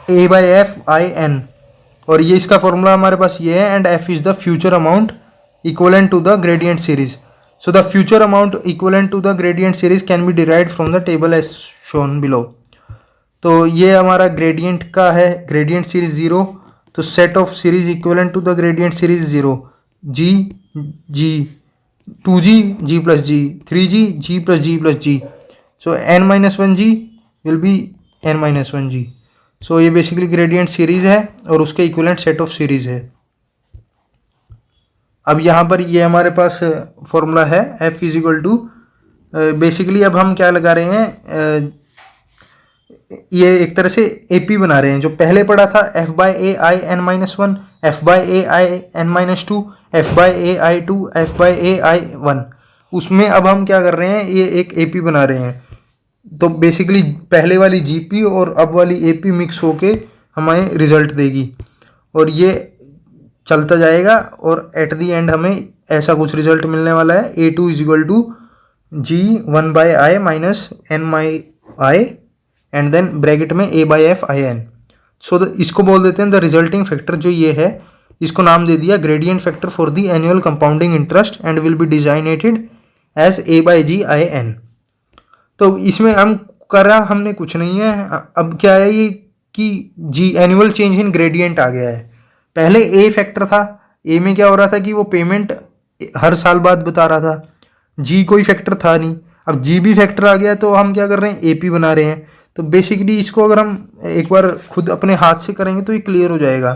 Speaker 1: A by F I N, और ये इसका formula हमारे पास ये है, and F is the future amount equivalent to the gradient series. So the future amount equivalent to the gradient series can be derived from the table as shown below. तो ये हमारा ग्रेडियंट का है, gradient series 0, तो set of series equivalent to the gradient series 0, G G 2G G plus G 3G G plus G plus G. So n-1G will be n-1G. So ये basically gradient series है और उसके equivalent set of series है. अब यहाँ पर ये हमारे पास फॉर्मूला है F is equal to, basically अब हम क्या लगा रहे हैं, ये एक तरह से AP बना रहे हैं. जो पहले पढ़ा था F by A I N minus 1, F by A I N minus 2, F by A I 2, F by A I 1, उसमें अब हम क्या कर रहे हैं, ये एक AP बना रहे हैं. तो बेसिकली पहले वाली GP और अब वाली AP मिक्स होके हमें रिजल्ट देगी और ये चलता जाएगा और एट दी एंड हमें ऐसा कुछ रिजल्ट मिलने वाला है. A2 is equal to G 1 by I minus n by I and then bracket में A by F I N. So इसको बोल देते हैं द रिजल्टिंग फैक्टर. जो ये है इसको नाम दे दिया gradient factor for the annual compounding interest and will be designated as A by G I N. तो इसमें हम करा हमने कुछ नहीं है. अब क्या है ये कि G annual change in gradient आ गया है. पहले A फैक्टर था, A में क्या हो रहा था कि वो पेमेंट हर साल बाद बता रहा था. G कोई फैक्टर था नहीं, अब G भी फैक्टर आ गया तो हम क्या कर रहे हैं, AP बना रहे हैं. तो बेसिकली इसको अगर हम एक बार खुद अपने हाथ से करेंगे तो ये क्लियर हो जाएगा.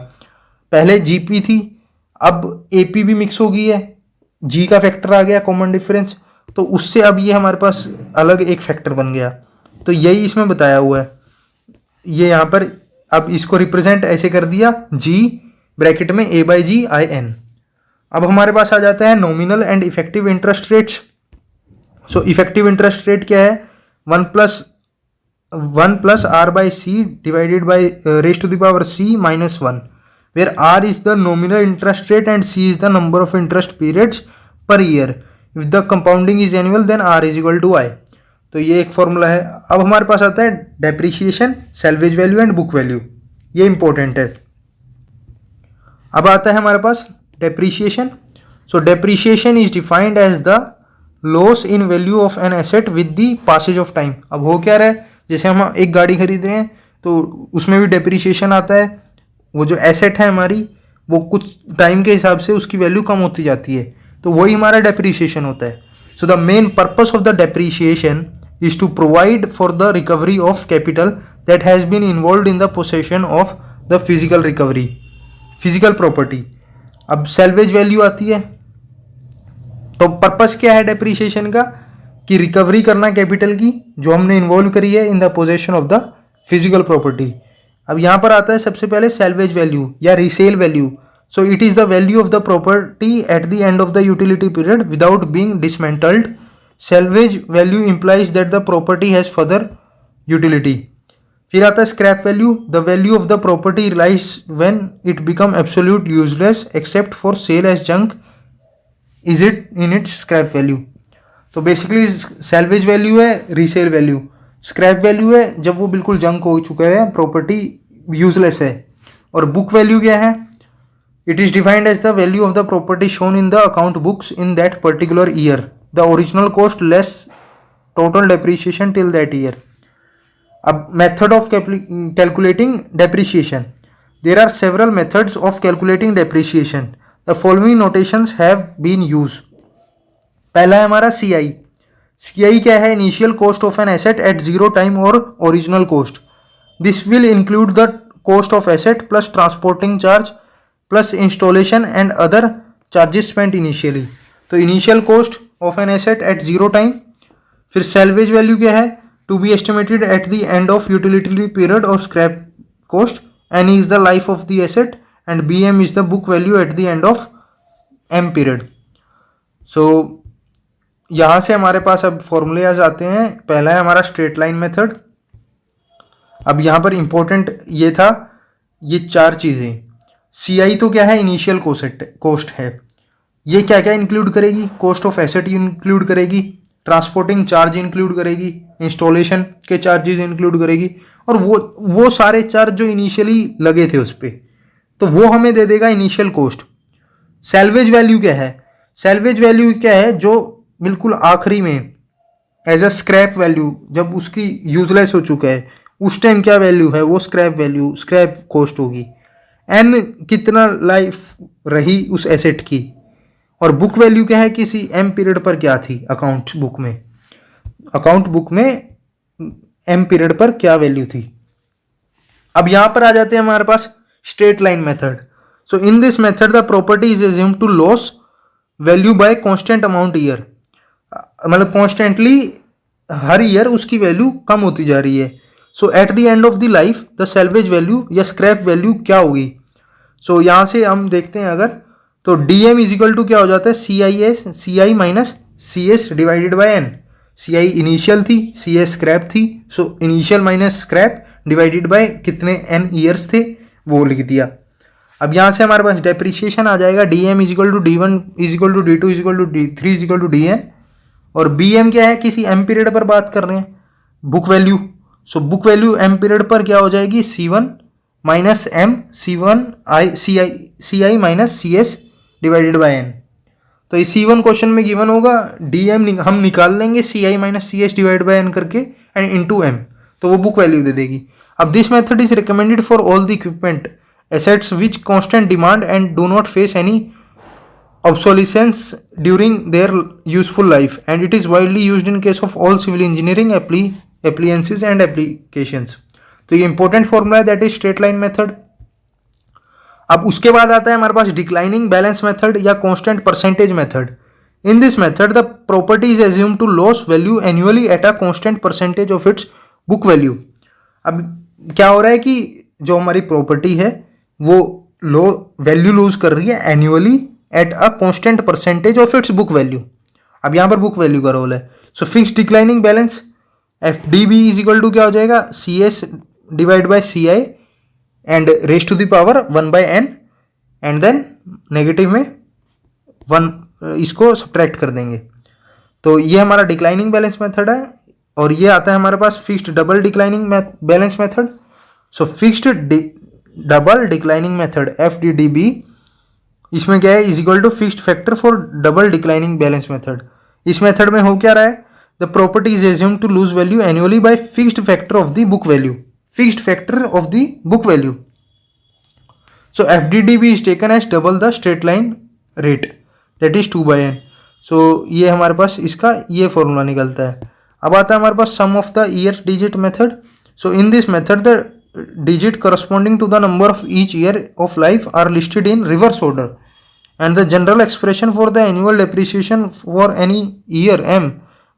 Speaker 1: पहले GP थी, अब AP भी मिक्स हो गई है, G का फैक्टर आ गया कॉमन डिफरेंस, तो उससे अब ये हमारे पास अलग एक फैक्टर बन गया. तो यही इसमें बताया हुआ है. ये यहाँ पर अब इसको रिप्रेजेंट ऐसे कर दिया, G ब्रैकेट में A by G I N. अब हमारे पास आ जाता है nominal and effective interest rates. So effective interest rate क्या है, 1 plus R by C divided by raise to the power C minus 1, where R is the nominal interest rate and C is the number of interest periods per year. If the compounding is annual then R is equal to I. तो ये एक formula है. अब हमारे पास आता है depreciation, salvage value and book value. ये इंपॉर्टेंट है. अब आता है हमारे पास depreciation. So depreciation is defined as the loss in value of an asset with the passage of time. अब हो क्या रहा है, जैसे हम एक गाड़ी खरीद रहे हैं तो उसमें भी डेप्रिसिएशन आता है. वो जो एसेट है हमारी वो कुछ टाइम के हिसाब से उसकी वैल्यू कम होती जाती है, तो वही हमारा डेप्रिसिएशन होता है. So the main purpose of the depreciation is to provide for the recovery of capital that has been involve in the possession of the physical recovery, physical property. अब सैल्वेज वैल्यू आती है, तो purpose क्या है depreciation का, कि recovery करना capital की जो हमने इन्वॉल्व करी है in the possession of the physical property. अब यहाँ पर आता है सबसे पहले सैल्वेज वैल्यू या resale value. So it is the value of the property at the end of the utility period without being dismantled. Salvage value implies that the property has further utility. फिर आता है scrap value, the value of the property realise when it become absolute useless except for sale as junk is it in its scrap value. तो basically salvage value है resale value, scrap value है जब वो बिल्कुल junk हो चुका है, property useless है. और बुक वैल्यू क्या है, it is defined as the value of the property shown in the account books in that particular year, the original cost less total depreciation till that year. अब method of calculating depreciation, there are several methods of calculating depreciation. The following notations have been use. पहला है हमारा CI. CI क्या है, initial cost of an asset at zero time or original cost. This will include the cost of asset plus transporting charge plus installation and other charges spent initially. तो initial cost of an asset at zero time. फिर salvage value क्या है, to be estimated at the end of utility period or scrap cost. N is the life of the asset and BM is the book value at the end of M period. So यहाँ से हमारे पास अब फॉर्मूले आ जाते हैं. पहला है हमारा स्ट्रेट लाइन मेथड. अब यहाँ पर इंपॉर्टेंट ये था ये चार चीज़ें, CI तो क्या है, इनिशियल कोस्ट है, ये क्या क्या इंक्लूड करेगी, कॉस्ट ऑफ एसेट इंक्लूड करेगी, ट्रांसपोर्टिंग चार्ज इंक्लूड करेगी, इंस्टॉलेशन के चार्जेस इंक्लूड करेगी, और वो सारे चार्ज जो इनिशियली लगे थे उस पर, तो वो हमें दे देगा इनिशियल कॉस्ट। सैल्वेज वैल्यू क्या है, सैल्वेज वैल्यू क्या है, जो बिल्कुल आखिरी में एज अ स्क्रैप वैल्यू, जब उसकी यूजलेस हो चुका है उस टाइम क्या वैल्यू है, वो स्क्रैप वैल्यू, स्क्रैप कॉस्ट होगी। एन कितना लाइफ रही उस एसेट की, और बुक वैल्यू क्या है, किसी एम पीरियड पर क्या थी अकाउंट बुक में, अकाउंट बुक में एम पीरियड पर क्या वैल्यू थी। अब यहां पर आ जाते हैं हमारे पास straight line method. So in this method the property is assumed to loss value by constant amount year, मतलब कॉन्स्टेंटली हर ईयर उसकी वैल्यू कम होती जा रही है। So at the end of the life the salvage value या scrap value क्या होगी। सो यहां से हम देखते हैं अगर, तो DM इज इक्वल टू क्या हो जाता है, CI minus CS divided by N। CI initial थी, CS स्क्रैप थी, so initial minus scrap divided by कितने N ईयर्स थे वो लिख दिया। अब यहाँ से हमारे पास डेप्रिसिएशन आ जाएगा, DM is equal to D1 is equal to D2 is equal to D3 is equal to DN, और BM क्या है, किसी M पीरियड पर बात कर रहे हैं, book value. So book value M period पर क्या हो जाएगी, C1 minus M CI minus CS divided by N। तो ये C1 क्वेश्चन में गिवन होगा, DM हम निकाल लेंगे CI minus CS divide bye N करके एंड इनटू M, तो वो बुक वैल्यू दे देगी। अब this method is recommended for all the equipment assets which constant demand and do not face any obsolescence during their useful life, and it is widely used in case of all civil engineering appliances and applications। तो ये important formula है, that is straight line method. अब उसके बाद आता है हमारे पास डिक्लाइनिंग बैलेंस मेथड या constant percentage method. In this method the property is assumed to loss value annually at a constant percentage of its book value. अब क्या हो रहा है कि जो हमारी प्रॉपर्टी है वो वैल्यू लूज कर रही है annually at a constant percentage of its book value. अब यहाँ पर बुक वैल्यू का रोल है। So fix declining balance FDB is equal to क्या हो जाएगा, CS divide by CI and raise to the power 1 by N, and then negative में 1 इसको सब्ट्रैक्ट कर देंगे। तो ये हमारा डिक्लाइनिंग बैलेंस मेथड है, और ये आता है हमारे पास fixed double declining balance method. So fixed double declining method FDDB, इसमें क्या है, is equal to fixed factor for double declining balance method. इस मेथड में हो क्या रहा है, the property is assumed to lose value annually by fixed factor of the book value, fixed factor of the book value. So FDDB is taken as double the straight line rate, that is 2 bye N। So ये हमारे पास इसका ये formula निकलता है। अब आता है हमारे पास sum of the year digit method. So in this method the digit corresponding to the number of each year of life are listed in reverse order, and the general expression for the annual depreciation for any year M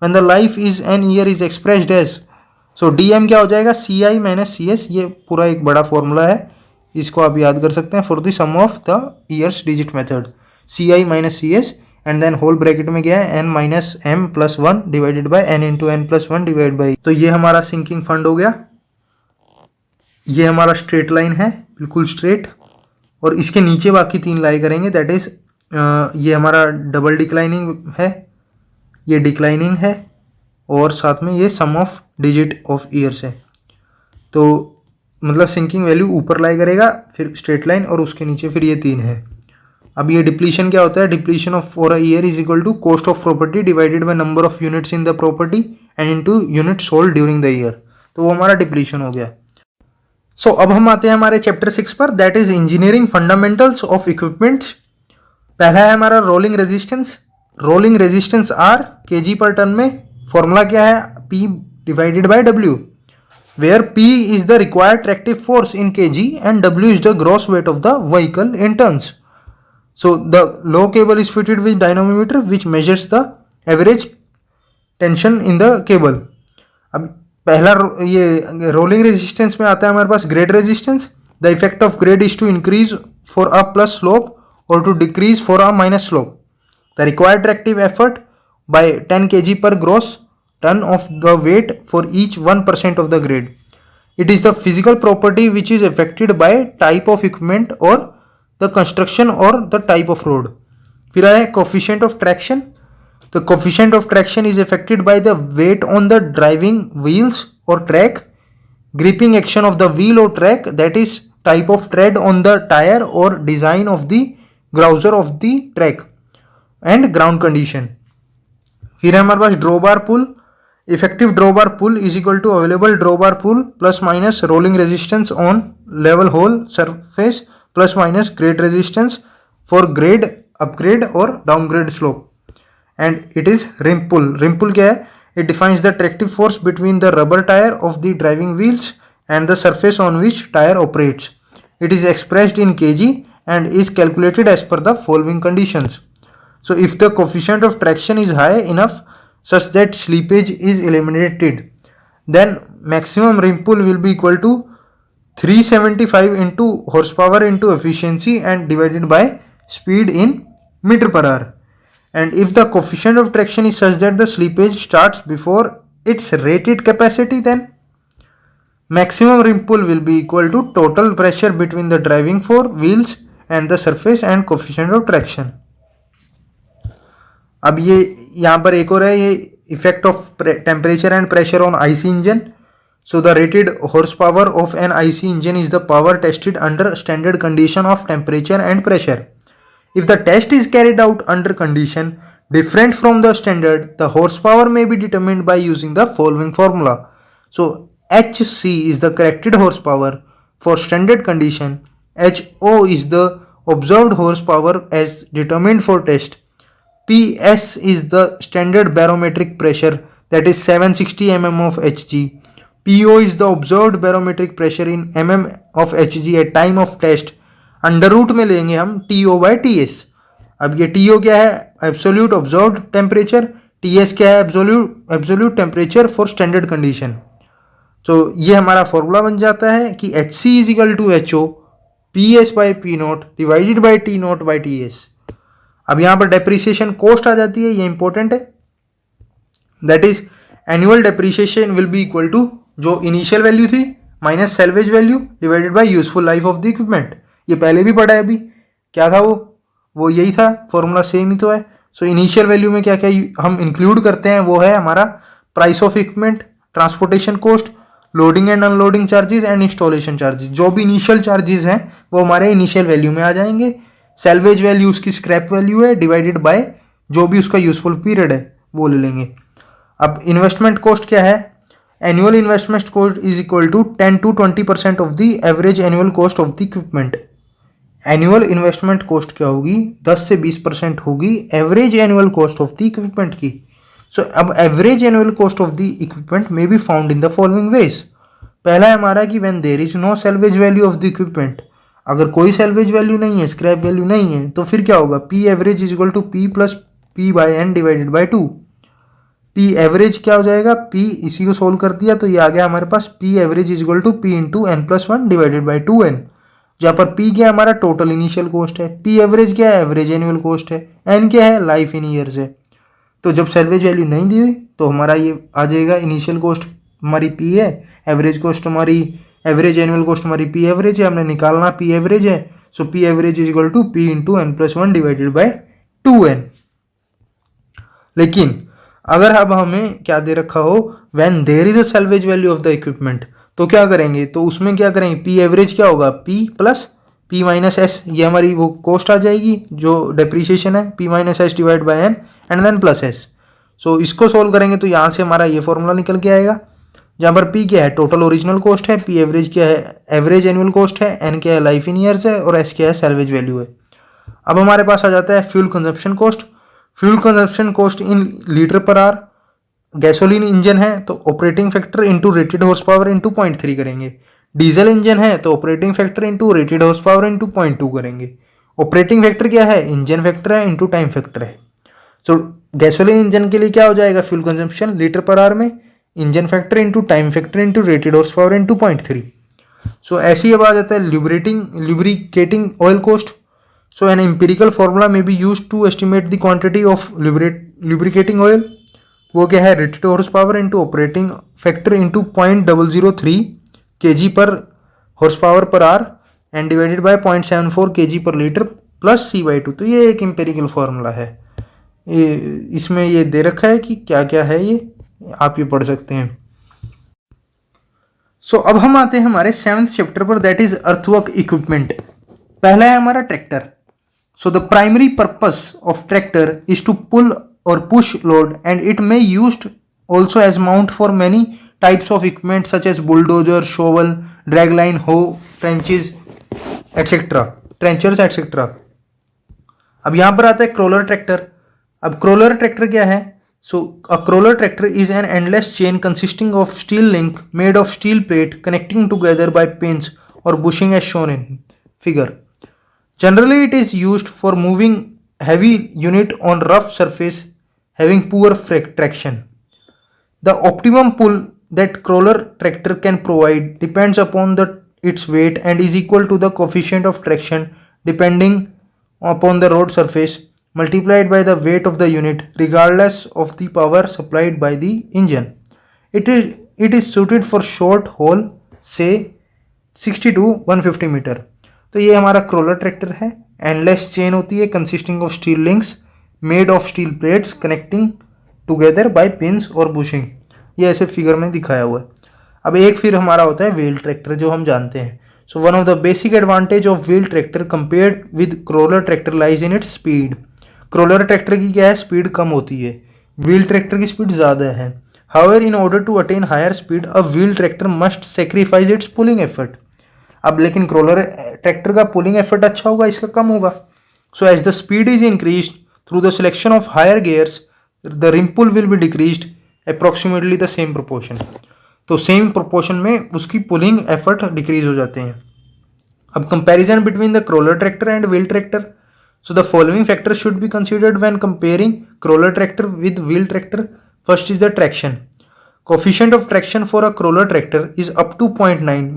Speaker 1: when the life is n year is expressed as, so DM क्या हो जाएगा, CI minus CS। ये पूरा एक बड़ा formula है, इसको आप याद कर सकते हैं for the sum of the years digit method, CI minus CS and then whole bracket में क्या है, N minus M plus 1 divided by N into N plus 1 divide by. तो ये हमारा सिंकिंग फंड हो गया। ये हमारा स्ट्रेट लाइन है, बिल्कुल स्ट्रेट, और इसके नीचे बाकी 3 लाई करेंगे, दैट इज ये हमारा डबल डिक्लाइनिंग है, ये डिक्लाइनिंग है, और साथ में ये सम ऑफ डिजिट ऑफ ईयर्स है। तो मतलब सिंकिंग वैल्यू ऊपर लाई करेगा, फिर स्ट्रेट लाइन, और उसके नीचे फिर ये 3 है। अब ये डिप्लीशन क्या होता है, depletion of for a year is equal to cost of property divided by number of units in the property and into unit sold during the year. तो वो हमारा डिप्लीशन हो गया। सो अब हम आते हैं हमारे चैप्टर 6 पर, that is engineering fundamentals of equipments. पहला है हमारा rolling resistance. Rolling resistance R kg per ton में, फॉर्मूला क्या है, P divided by W, where P is the required tractive force in kg and W is the gross weight of the vehicle in tons. So the low cable is fitted with dynamometer which measures the average tension in the cable. अब पहला ये rolling resistance में आता है हमारे पास grade resistance. The effect of grade is to increase for a plus slope और to decrease for a minus slope. The required tractive effort by 10 kg per gross ton of the weight for each 1% of the grade. It is the physical property which is affected by type of equipment or the construction or the type of road. फिर आया coefficient of traction. The coefficient of traction is affected by the weight on the driving wheels or track, gripping action of the wheel or track, that is type of tread on the tire or design of the grosser of the track and ground condition. फिर है हमारे पास drawbar pull. Effective drawbar pull is equal to available drawbar pull plus minus rolling resistance on level haul surface plus minus grade resistance for grade upgrade और downgrade slope. And it is rim pull. Rim pull क्या है? It defines the tractive force between the rubber tyre of the driving wheels and the surface on which tyre operates. It is expressed in kg and is calculated as per the following conditions. So if the coefficient of traction is high enough such that slippage is eliminated, then maximum rim pull will be equal to 375 into horsepower into efficiency and divided by speed in meter per hour. And if the coefficient of traction is such that the slippage starts before its rated capacity, then maximum rim pull will be equal to total pressure between the driving four wheels and the surface and coefficient of traction. अब ये यहाँ पर एक और है, ये effect of temperature and pressure on IC engine. So the rated horse power of an IC engine is the power tested under standard condition of temperature and pressure. If the test is carried out under condition different from the standard, the horsepower may be determined by using the following formula. So HC is the corrected horsepower for standard condition. HO is the observed horsepower as determined for test. PS is the standard barometric pressure, that is 760 mm of Hg. PO is the observed barometric pressure in mm of Hg at time of test. Under root में लेंगे हम TO by TS. अब ये TO क्या है? Absolute observed temperature. TS क्या है? Absolute temperature for standard condition. तो ये हमारा फॉर्मूला बन जाता है कि HC is equal to HO PS by P naught divided by T naught by TS. अब यहाँ पर डेप्रिसिएशन कॉस्ट आ जाती है, ये इंपॉर्टेंट है. That is annual depreciation will be equal to जो इनिशियल वैल्यू थी minus salvage value divided by useful life of the equipment. ये पहले भी पढ़ा है. अभी क्या था वो यही था, फॉर्मूला सेम ही तो है. सो इनिशियल वैल्यू में क्या क्या हम इंक्लूड करते हैं, वो है हमारा price of equipment, transportation cost, loading and unloading charges and installation charges. जो भी इनिशियल चार्जेस हैं वो हमारे इनिशियल वैल्यू में आ जाएंगे. सेल्वेज वैल्यू उसकी स्क्रैप वैल्यू है डिवाइडेड बाय जो भी उसका यूजफुल पीरियड है वो ले लेंगे. अब इन्वेस्टमेंट कॉस्ट क्या है? Annual investment cost is equal to 10 to 20% of the average annual cost of the equipment. Annual investment cost क्या होगी? 10 से 20% होगी average annual cost of the equipment की. सो अब average annual cost of the equipment may be found in the following ways. पहला है हमारा कि when there is no salvage value of the equipment. अगर कोई सेल्वेज वैल्यू नहीं है, स्क्रैप वैल्यू नहीं है, तो फिर क्या होगा? P average is equal to P plus P by N divided by 2. P average क्या हो जाएगा? पी इसी को सोल्व कर दिया तो ये आ गया हमारे पास P average is equal to P into N plus 1 divided by 2n. जहाँ पर पी क्या है? हमारा टोटल इनिशियल कॉस्ट है. पी एवरेज क्या है? एवरेज एनुअल कॉस्ट है. एन क्या है? लाइफ इन ईयर्स है. तो जब सेल्वेज वैल्यू नहीं दी हुई तो हमारा ये आ जाएगा इनिशियल कॉस्ट हमारी पी है, एवरेज कॉस्ट हमारी एवरेज एनुअल कॉस्ट हमारी पी एवरेज है, हमने निकालना पी एवरेज है. So P average is equal to P into N plus 1 divided by 2n. लेकिन अगर अब हमें क्या दे रखा हो, when there is a salvage value of the equipment, तो क्या करेंगे? तो उसमें क्या करेंगे? पी एवरेज क्या होगा? P plus P minus S, ये हमारी वो कॉस्ट आ जाएगी जो डेप्रीशिएशन है, P minus S divide by N and then plus S. So इसको सोल्व करेंगे तो यहाँ से हमारा ये फॉर्मूला निकल के आएगा, जहाँ पर पी क्या है? टोटल ओरिजिनल कॉस्ट है, पी एवरेज क्या है? एवरेज एनुअल कॉस्ट है, एन क्या है? लाइफ इन ईयर्स है, और एस क्या है? सेल्वेज वैल्यू है. अब हमारे पास आ जाता है fuel consumption cost. Fuel consumption cost in litre per hour. Gasoline engine है तो operating factor into rated horse power into 0.3 करेंगे. डीजल इंजन है तो operating factor into rated horse power into 0.2 करेंगे. ऑपरेटिंग फैक्टर क्या है? इंजन फैक्टर है into time factor है. सो गैसोलीन इंजन के लिए क्या हो जाएगा fuel consumption litre per hour में? Engine factor into time factor into rated horse power into 0.3. So ऐसे ही अब आ जाता है lubricating oil cost. So an empirical formula may be used to estimate the quantity of lubricating oil. वो क्या है? Rated horse power into operating factor into 0.003 kg per horse power per hour and divided by 0.74 kg per litre plus C/2। तो ये एक empirical formula है, इसमें ये दे रखा है कि क्या क्या है, ये आप ये पढ़ सकते हैं। सो अब हम आते हैं हमारे 7th चैप्टर पर, दैट इज अर्थवर्क इक्विपमेंट। पहला है हमारा tractor. So the primary purpose of tractor is to pull और push load and it may used also as mount for many types of equipment such as bulldozer, shovel, dragline, hoe, trenches, etc. अब यहां पर आता है crawler tractor. अब crawler tractor क्या है? So a crawler tractor is an endless chain consisting of steel link made of steel plate connecting together by pins और bushing as shown in figure. Generally, it is used for moving heavy unit on rough surface having poor traction. The optimum pull that crawler tractor can provide depends upon its weight and is equal to the coefficient of traction depending upon the road surface multiplied by the weight of the unit regardless of the power supplied by the engine. It is suited for short haul, say 60 to 150 meter. तो ये हमारा crawler tractor है। Endless chain होती है consisting of steel links made of steel plates connecting together by pins और bushing. ये ऐसे figure में दिखाया हुआ है। अब एक फिर हमारा होता है व्हील ट्रैक्टर, जो हम जानते हैं। So one of the basic advantage of wheel tractor compared with crawler tractor lies in its speed. Crawler tractor की क्या है? स्पीड कम होती है, व्हील ट्रैक्टर की स्पीड ज़्यादा है। However in order to attain higher speed a wheel tractor must sacrifice its pulling effort. अब लेकिन क्रोलर ट्रैक्टर का पुलिंग एफर्ट अच्छा होगा, इसका कम होगा। So as the speed is increase through the selection of higher gears the rim pull will be decreased approximately the same proportion. तो same proportion में उसकी पुलिंग एफर्ट डिक्रीज हो जाते हैं। अब comparison between the crawler tractor and wheel tractor. So the following factor should be considered when comparing crawler tractor with wheel tractor. First is the traction. Coefficient of traction for a crawler tractor is up to 0.9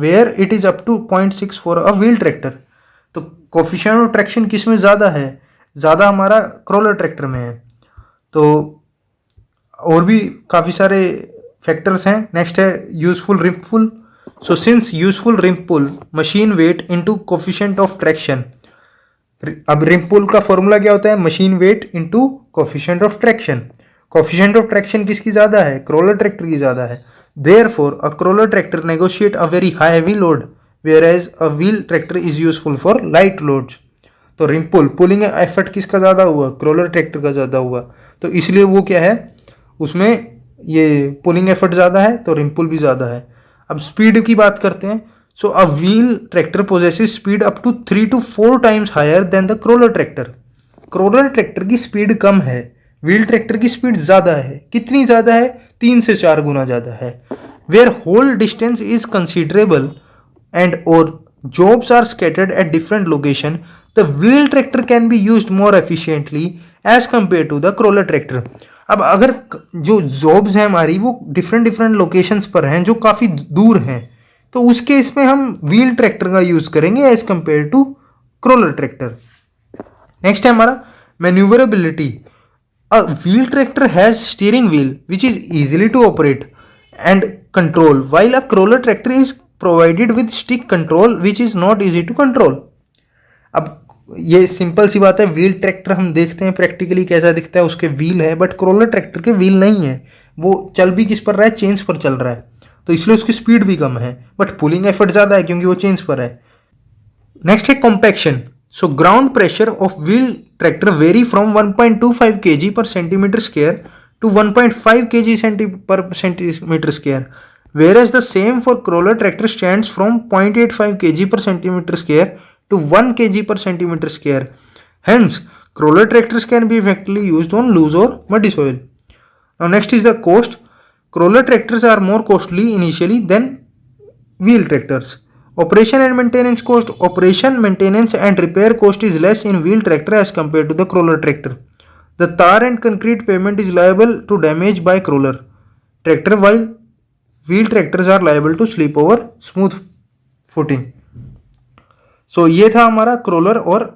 Speaker 1: where it is up to 0.6 for a wheel tractor. तो coefficient of traction किस में ज़्यादा है? ज़्यादा हमारा crawler tractor में है। तो और भी काफ़ी सारे फैक्टर्स हैं। नेक्स्ट है useful rim pull. So since useful rim pull machine weight into coefficient of traction. अब रिम पुल का फॉर्मूला क्या होता है? Machine weight into coefficient of traction. Coefficient of traction किसकी ज़्यादा है? क्रोलर ट्रैक्टर की ज़्यादा है। Therefore a crawler tractor negotiate a very high heavy load whereas a wheel tractor is useful for light loads. तो रिम पुलिंग एफर्ट किसका ज़्यादा हुआ? क्रोलर ट्रैक्टर का ज़्यादा हुआ। तो इसलिए वो क्या है, उसमें ये पुलिंग एफर्ट ज़्यादा है, तो रिम पुल भी ज़्यादा है। अब स्पीड की बात करते हैं। So a wheel tractor possesses speed up to 3 to 4 times higher than the crawler tractor. Crawler tractor की स्पीड कम है, व्हील ट्रैक्टर की स्पीड ज़्यादा है। कितनी ज़्यादा है? 3 से 4 गुना ज़्यादा है। Where haul distance is considerable and और jobs are scattered at different location the wheel tractor can be used more efficiently as compare to the crawler tractor. अब अगर जो जॉब्स हैं हमारी वो डिफरेंट लोकेशंस पर हैं जो काफ़ी दूर हैं, तो उस केस में हम व्हील ट्रैक्टर का यूज़ करेंगे as compare to crawler tractor. Next है हमारा manoeuvrability. A wheel tractor has steering wheel which is easily to operate and control while a crawler tractor is provided with stick control which is not easy to control. अब ये simple सी बात है, wheel tractor हम देखते हैं practically कैसा दिखता है, उसके व्हील है, बट क्रोलर ट्रैक्टर के व्हील नहीं है। वो चल भी किस पर रहा है? चेन्स पर चल रहा है, तो इसलिए उसकी स्पीड भी कम है, बट पुलिंग एफर्ट ज़्यादा है क्योंकि वो चेन्स पर है। नेक्स्ट है compaction. So ground pressure of wheel tractor vary from 1.25 kg per centimeter square to 1.5 kg per centimeter square, whereas the same for crawler tractor stands from 0.85 kg per centimeter square to 1 kg per centimeter square. Hence, crawler tractors can be effectively used on loose or muddy soil. Now next is the cost. Crawler tractors are more costly initially than wheel tractors. Operation and maintenance cost. Operation, maintenance and repair cost is less in wheel tractor as compared to the crawler tractor. The tar and concrete pavement is liable to damage by crawler tractor while wheel tractors are liable to slip over smooth footing. So ये था हमारा crawler और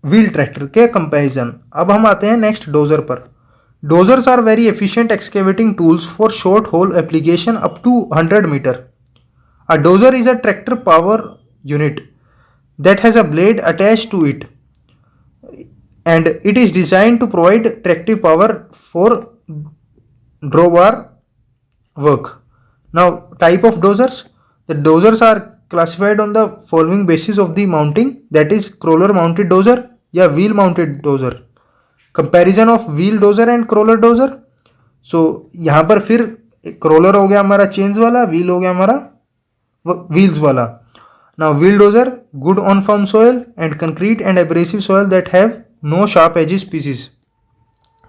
Speaker 1: wheel tractor के comparison. अब हम आते हैं next dozer पर। Dozers are very efficient excavating tools for short haul application up to 100 metre. A dozer is a tractor power unit that has a blade attached to it, and it is designed to provide tractive power for drawbar work. Now, type of dozers. The dozers are classified on the following basis of the mounting, that is crawler mounted dozer या wheel mounted dozer. Comparison of wheel dozer and crawler dozer. So यहाँ पर फिर crawler हो गया हमारा chains वाला, wheel हो गया हमारा wheels वाला. Now wheel dozer good on firm soil and concrete and abrasive soil that have no sharp edges pieces.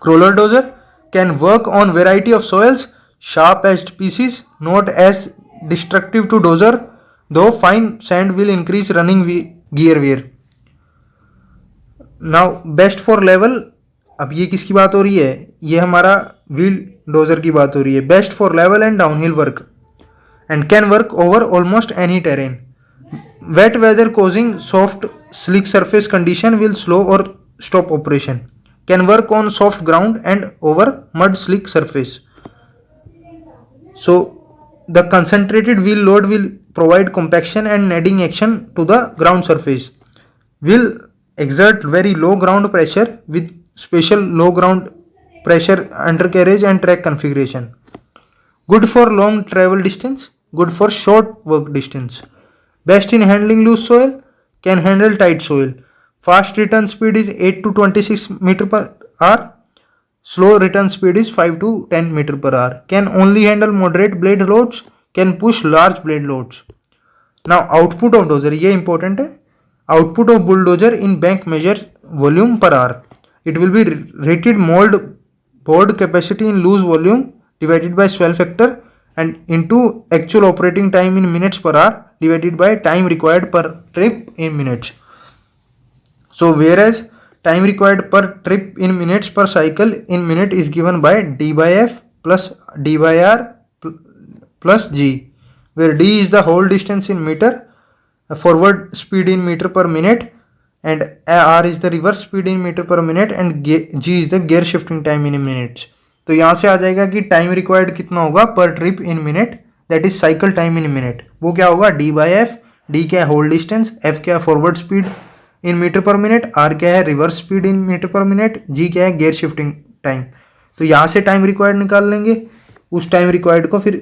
Speaker 1: Crawler dozer can work on variety of soils, sharp edged pieces, not as destructive to dozer, though fine sand will increase running gear wear. Now best for level. अब ये किसकी बात हो रही है? ये हमारा wheel dozer की बात हो रही है. Best for level and downhill work and can work over almost any terrain. Wet weather causing soft slick surface condition will slow or stop operation. Can work on soft ground and over mud slick surface. So the concentrated wheel load will provide compaction and kneading action to the ground surface. Will exert very low ground pressure with special low ground pressure undercarriage and track configuration. Good for long travel distance, good for short work distance. Best in handling loose soil, can handle tight soil. Fast return speed is 8 to 26 meter per hour. Slow return speed is 5 to 10 meter per hour. Can only handle moderate blade loads, can push large blade loads. Now output of dozer, ये important है. Output of bulldozer in bank measures volume per hour. It will be rated mold board capacity in loose volume divided by swell factor and into actual operating time in minutes per hour divided by time required per trip in minutes. So whereas time required per trip in minutes per cycle in minute is given by d by f plus d by r plus g, where d is the whole distance in meter, forward speed in meter per minute, and r is the reverse speed in meter per minute, and g is the gear shifting time in minutes. तो यहाँ से आ जाएगा कि time required कितना होगा पर trip in minute, that is cycle time in minute. वो क्या होगा? D by F. डी क्या है? Whole distance. एफ क्या है? Forward speed in metre per minute. R क्या है? Reverse speed in metre per minute. G क्या है? Gear shifting time. तो यहाँ से टाइम रिक्वायर्ड निकाल लेंगे. उस टाइम रिक्वायर्ड को फिर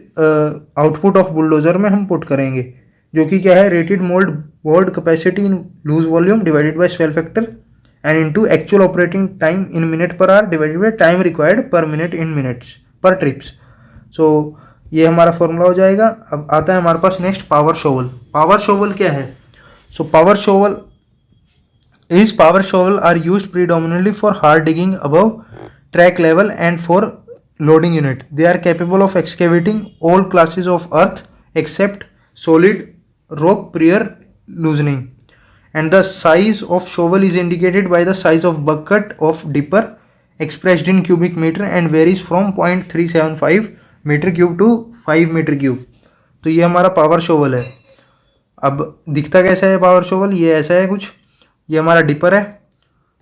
Speaker 1: आउटपुट ऑफ बुलडोजर में हम पुट करेंगे, जो कि क्या है? Rated mould board capacity in loose volume divided by swell factor and into actual operating time in minute per hour divided by time required per minute in minutes per trips. So ये हमारा formula हो जाएगा. अब आता है हमारे पास next power shovel. Power shovel क्या है? So power shovel are used predominantly for hard digging above track level and for loading unit. They are capable of excavating all classes of earth except solid rock prior loosening. And the size of shovel is indicated by the size of bucket of dipper expressed in cubic meter and varies from 0.375 metre cube to 5 metre cube. तो ये हमारा power shovel है. अब दिखता कैसा है power shovel? ये ऐसा है कुछ. ये हमारा डिपर है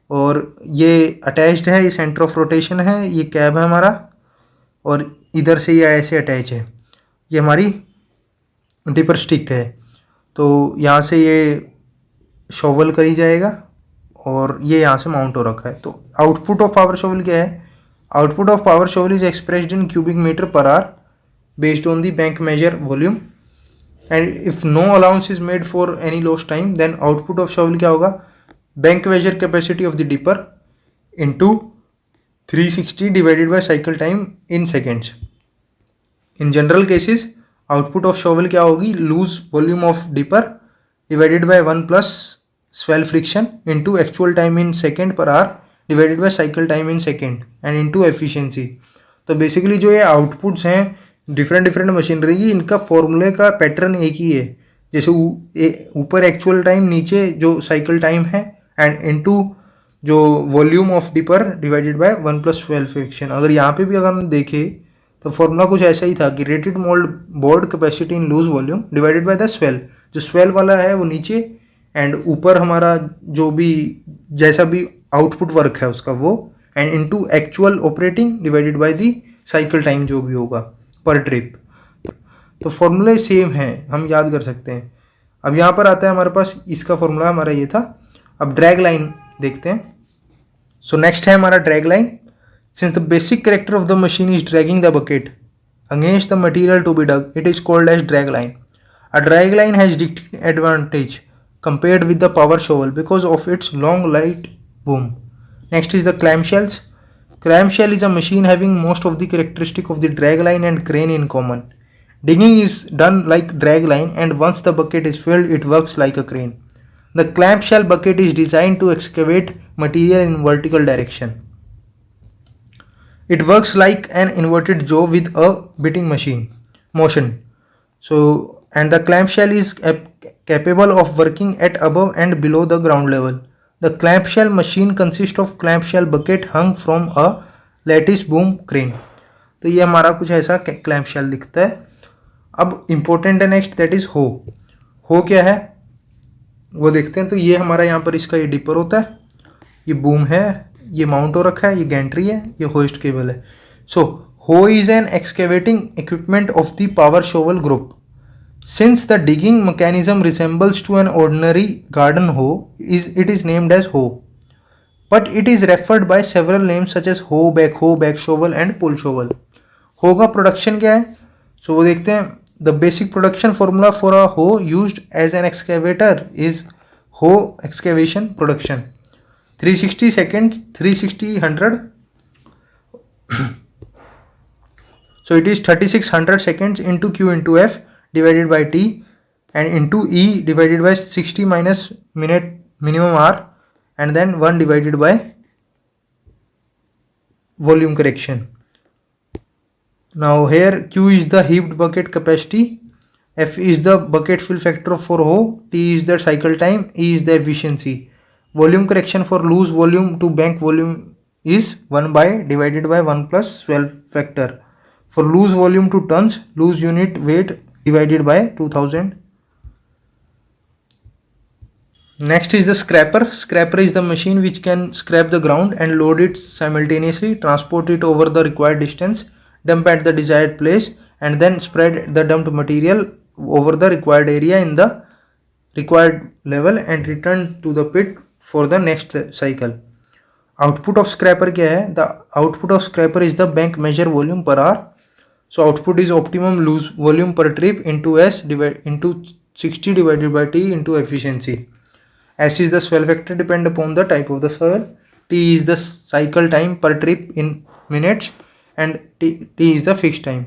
Speaker 1: और ये अटैच्ड है, ये सेंटर ऑफ रोटेशन है, ये कैब है हमारा, और इधर से ये ऐसे अटैच है. ये हमारी डिपर स्टिक है. तो यहाँ से ये शोवल करी जाएगा और ये यहाँ से माउंट हो रखा है. तो आउटपुट ऑफ पावर शोवल क्या है? Output of power shovel is expressed in cubic metre per hour based on the bank measure volume, and if no allowance is made for any lost time then output of shovel क्या होगा? Bank measure capacity of the dipper into 360 divided by cycle time in seconds. In general cases output of shovel क्या होगी? Loose volume of dipper divided by 1 plus swell friction into actual time in second per hour divided by cycle time in second and into efficiency. तो basically जो ये outputs हैं different machinery की, इनका फॉर्मूले का पैटर्न एक ही है. जैसे ऊपर एक्चुअल टाइम, नीचे जो साइकिल टाइम है, एंड इनटू जो volume of dipper divided by 1 plus swell friction. अगर यहाँ पे भी अगर हम देखें तो फॉर्मूला कुछ ऐसा ही था कि rated mould board capacity in loose volume divided by the swell. जो स्वेल वाला है वो नीचे, एंड ऊपर हमारा जो भी जैसा भी आउटपुट वर्क है उसका वो, and into actual operating divided by the cycle time जो भी होगा पर ट्रिप. तो फॉर्मूले सेम हैं, हम याद कर सकते हैं। अब यहाँ पर आता है हमारे पास, इसका फॉर्मूला हमारा ये था। अब ड्रैग लाइन देखते हैं। सो नेक्स्ट है हमारा drag line. Since the basic character of the machine is dragging the bucket against the material to be dug, it is called as drag line. A drag line has distinct advantage compared with the power shovel because of its long light boom. Next is the clamshells. Clamshell is a machine having most of the characteristic of the drag line and crane in common. Digging is done like drag line, and once the bucket is filled, it works like a crane. The clamshell bucket is designed to excavate material in vertical direction. It works like an inverted jaw with a beating motion. So, and the clamshell is capable of working at above and below the ground level. The clamshell machine consists of clamshell bucket hung from a lattice boom crane. तो ये हमारा कुछ ऐसा clamshell दिखता है। अब important है next, that is हो क्या है वो देखते हैं। तो ये हमारा यहाँ पर इसका ये डिपर होता है, ये बूम है, ये माउंट हो रखा है, ये गैंट्री है, ये होस्ट केबल है। So hoe is an excavating equipment of the power shovel group. Since the digging mechanism resembles to an ordinary garden hoe, it is named as hoe, but it is referred by several names such as hoe, back shovel and pull shovel. Hoe का production क्या है? So वो देखते हैं। The basic production formula for a hoe used as an excavator is hoe excavation production 360 seconds, 360 100. So it is 3600 seconds into Q into F divided by T and into E divided by 60 minus minute minimum R and then 1 divided by volume correction. Now here Q is the heaped bucket capacity, F is the bucket fill factor for ho, T is the cycle time, E is the efficiency. Volume correction for loose volume to bank volume is 1 by divided by 1 plus 12 factor. For loose volume to tons, loose unit weight divided by 2000. Next is the scraper. Scraper is the machine which can scrape the ground and load it simultaneously, transport it over the required distance, dump at the desired place, and then spread the dumped material over the required area in the required level and return to the pit for the next cycle. Output of scraper क्या है? The output of scraper is the bank measure volume per hour. So output is optimum loose volume per trip into S into 60 divided by T into efficiency. S is the swell factor depend upon the type of the soil. T is the cycle time per trip in minutes and T is the fixed time.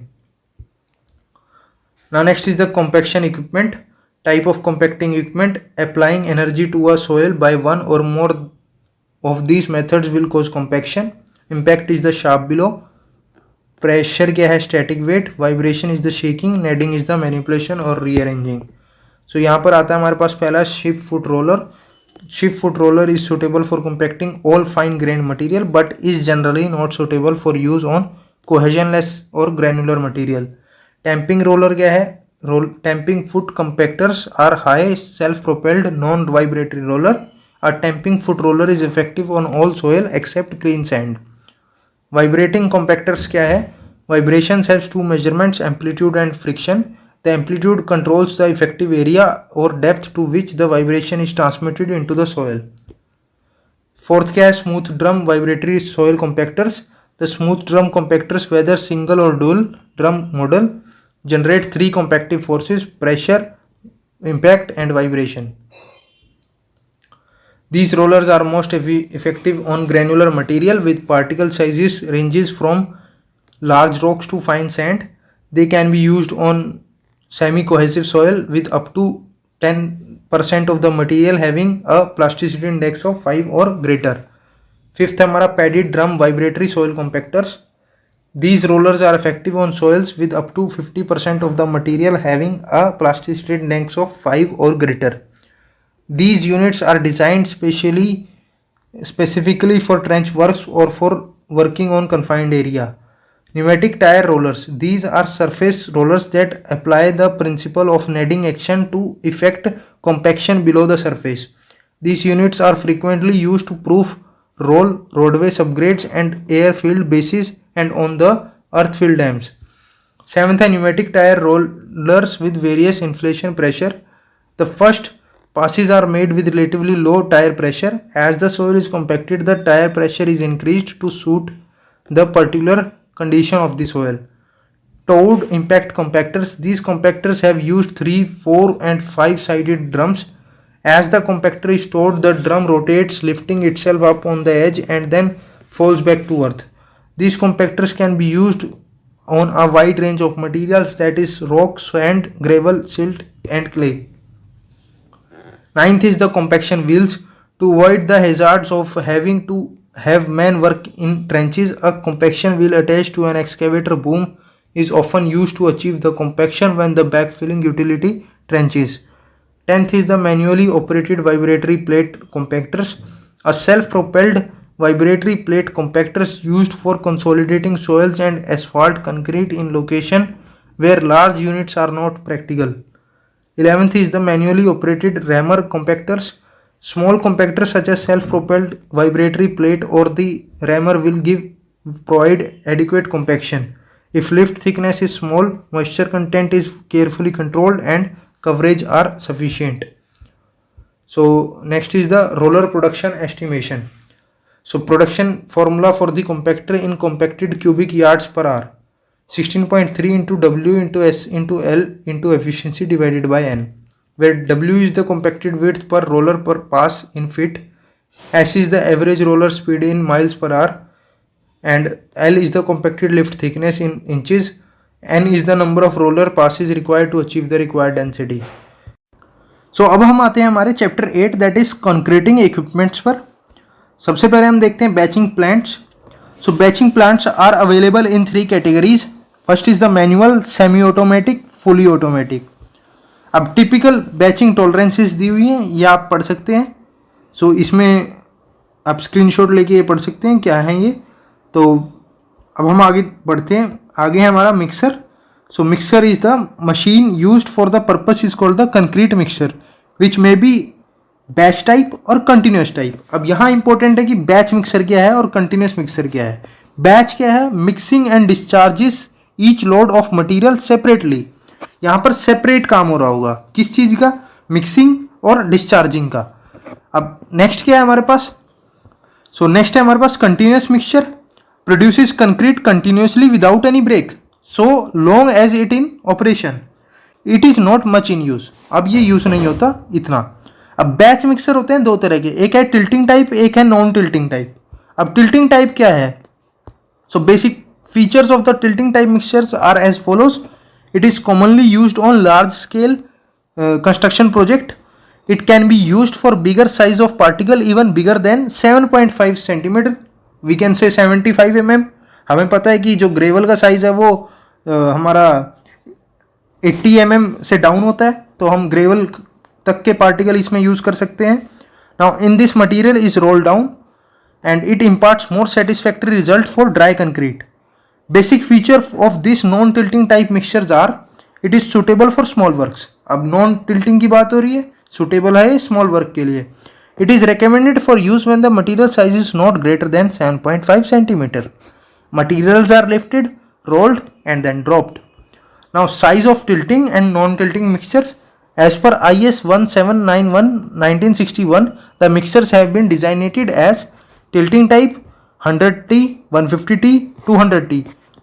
Speaker 1: Now next is the compaction equipment. Type of compacting equipment. Applying energy to a soil by one or more of these methods will cause compaction. Impact is the shaft below. Pressure क्या है? Static weight. Vibration is the shaking. Kneading is the manipulation or rearranging. So यहाँ पर आता है हमारे पास पहला shift foot roller. Shift foot roller is suitable for compacting all fine grained material but is generally not suitable for use on cohesionless or granular material. Tamping roller क्या है? Tamping foot compactors are high self-propelled non-vibratory roller. A tamping foot roller is effective on all soil except clean sand. Vibrating compactors क्या है? Vibrations has two measurements, amplitude and friction. The amplitude controls the effective area or depth to which the vibration is transmitted into the soil. Fourth क्या है? Smooth drum vibratory soil compactors. The smooth drum compactors, whether single or dual drum model, generate three compactive forces: pressure, impact and vibration. These rollers are most effective on granular material with particle sizes ranges from large rocks to fine sand. They can be used on semi-cohesive soil with up to 10% of the material having a plasticity index of 5 or greater. Fifth है हमारा padded drum vibratory soil compactors. These rollers are effective on soils with up to 50% of the material having a plasticity index of 5 or greater. These units are designed specifically for trench works or for working on confined area. Pneumatic tire rollers. These are surface rollers that apply the principle of kneading action to effect compaction below the surface. These units are frequently used to proof roadway upgrades and airfield bases and on the earthfield dams. Seventh are pneumatic tire rollers with various inflation pressure. The first passes are made with relatively low tire pressure. As the soil is compacted, the tire pressure is increased to suit the particular condition of the soil. Towed impact compactors. These compactors have used 3, 4 and 5 sided drums. As the compactor is stored, the drum rotates, lifting itself up on the edge and then falls back to earth. These compactors can be used on a wide range of materials, that is rock, sand, gravel, silt and clay. Ninth is the compaction wheels. To avoid the hazards of having to have men work in trenches, a compaction wheel attached to an excavator boom is often used to achieve the compaction when the backfilling utility trenches. 10th is the manually operated vibratory plate compactors. A self-propelled vibratory plate compactors used for consolidating soils and asphalt concrete in location where large units are not practical. 11th is the manually operated rammer compactors. Small compactors such as self-propelled vibratory plate or the rammer will provide adequate compaction. If lift thickness is small, moisture content is carefully controlled and coverage are sufficient. So next is the roller production estimation. So production formula for the compactor in compacted cubic yards per hour. 16.3 into W into S into L into efficiency divided by N, where W is the compacted width per roller per pass in feet, S is the average roller speed in miles per hour, and L is the compacted lift thickness in inches, N is the number of roller passes required to achieve the required density. So अब हम आते हैं हमारे chapter 8 that is concreting equipments पर. सबसे पहले हम देखते हैं batching plants. So batching plants are available in 3 categories. First is the manual, semi-automatic, fully automatic. अब टिपिकल बैचिंग टॉलरेंसेस दी हुई हैं, ये आप पढ़ सकते हैं. सो इसमें आप स्क्रीनशॉट लेके ये पढ़ सकते हैं क्या है ये. तो अब हम आगे बढ़ते हैं. आगे है हमारा mixer. So mixer is the machine used for the purpose is called the concrete mixer which may be batch type और कंटिन्यूस टाइप. अब यहाँ इंपॉर्टेंट है कि बैच मिक्सर क्या है और कंटिन्यूस मिक्सर क्या है. बैच क्या है? Mixing and discharges each load of material separately. यहाँ पर सेपरेट काम हो रहा होगा. किस चीज़ का? मिक्सिंग और डिस्चार्जिंग का. अब नेक्स्ट क्या है हमारे पास? सो नेक्स्ट है हमारे पास continuous mixture. Produces concrete continuously without any break so long as it in operation. It is not much in use. अब ये यूज नहीं होता इतना. अब बैच मिक्सर होते हैं 2 तरह के, एक है टिल्टिंग टाइप, एक है नॉन टिल्टिंग टाइप. अब टिल्टिंग टाइप क्या है? So basic features of the tilting type mixtures are as follows. It is commonly used on large scale construction project. It can be used for bigger size of particle even bigger than 7.5 centimetre. We can say 75 mm. हमें पता है कि जो gravel का size है वो हमारा 80 mm से डाउन होता है, तो हम ग्रेवल तक के पार्टिकल इसमें यूज कर सकते हैं. Now in this material is roll down and it imparts more satisfactory result for dry concrete. Basic feature of this non tilting type mixtures are it is suitable for small works. अब non tilting की बात हो रही है, suitable है small work के लिए. It is recommended for use when the material size is not greater than 7.5 centimetre. Materials are lifted, rolled and then dropped. Now size of tilting and non-tilting mixtures. As per IS 1791-1961, the mixtures have been designated as tilting type 100T, 150T, 200T,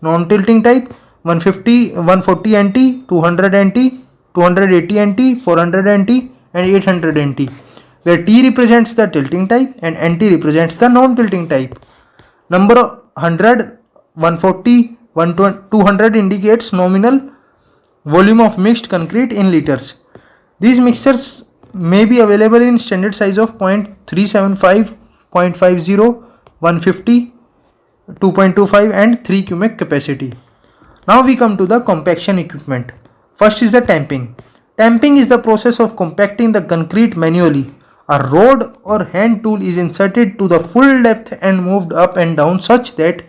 Speaker 1: non-tilting type 150, 140 NT, 200 NT, 280 NT, 400 NT and 800 NT, where T represents the tilting type and NT represents the non-tilting type. Number 100, 140, 200 indicates nominal volume of mixed concrete in liters. These mixtures may be available in standard size of 0.375, 0.50, 150, 2.25 and 3 cubic capacity. Now we come to the compaction equipment. First is the tamping. Tamping is the process of compacting the concrete manually. A rod or hand tool is inserted to the full depth and moved up and down such that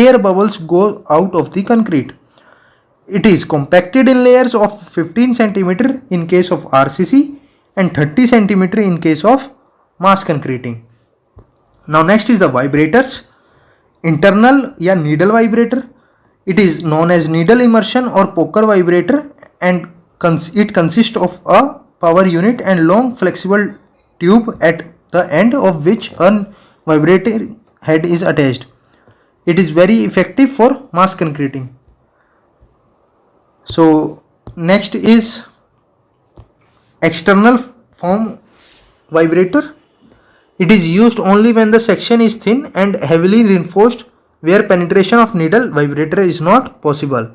Speaker 1: air bubbles go out of the concrete. It is compacted in layers of 15 cm in case of RCC and 30 cm in case of mass concreting. Now next is the vibrators. Internal या needle vibrator. It is known as needle immersion or poker vibrator, and it consists of a power unit and long flexible tube at the end of which a vibrating head is attached. It is very effective for mass concreting. So next is external form vibrator. It is used only when the section is thin and heavily reinforced, where penetration of needle vibrator is not possible.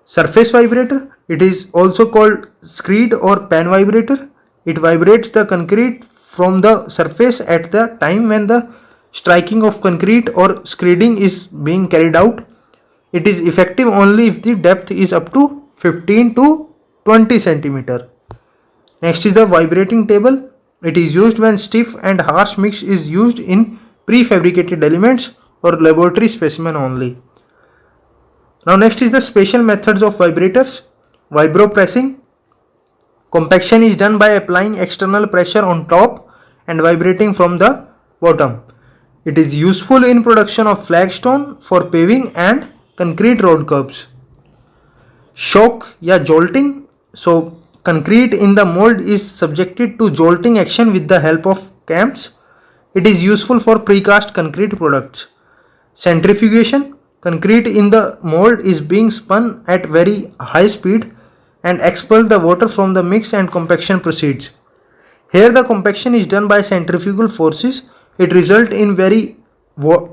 Speaker 1: Surface vibrator. It is also called screed or pan vibrator. It vibrates the concrete from the surface at the time when the striking of concrete or screeding is being carried out. It is effective only if the depth is up to 15 to 20 centimeter. Next is the vibrating table. It is used when stiff and harsh mix is used in prefabricated elements or laboratory specimen only. Now next is the special methods of vibrators. Vibropressing. Compaction is done by applying external pressure on top and vibrating from the bottom. It is useful in production of flagstone for paving and concrete road curbs. Shock या jolting. So concrete in the mold is subjected to jolting action with the help of cams. It is useful for precast concrete products. Centrifugation. Concrete in the mold is being spun at very high speed and expel the water from the mix and compaction proceeds. Here the compaction is done by centrifugal forces. It results in very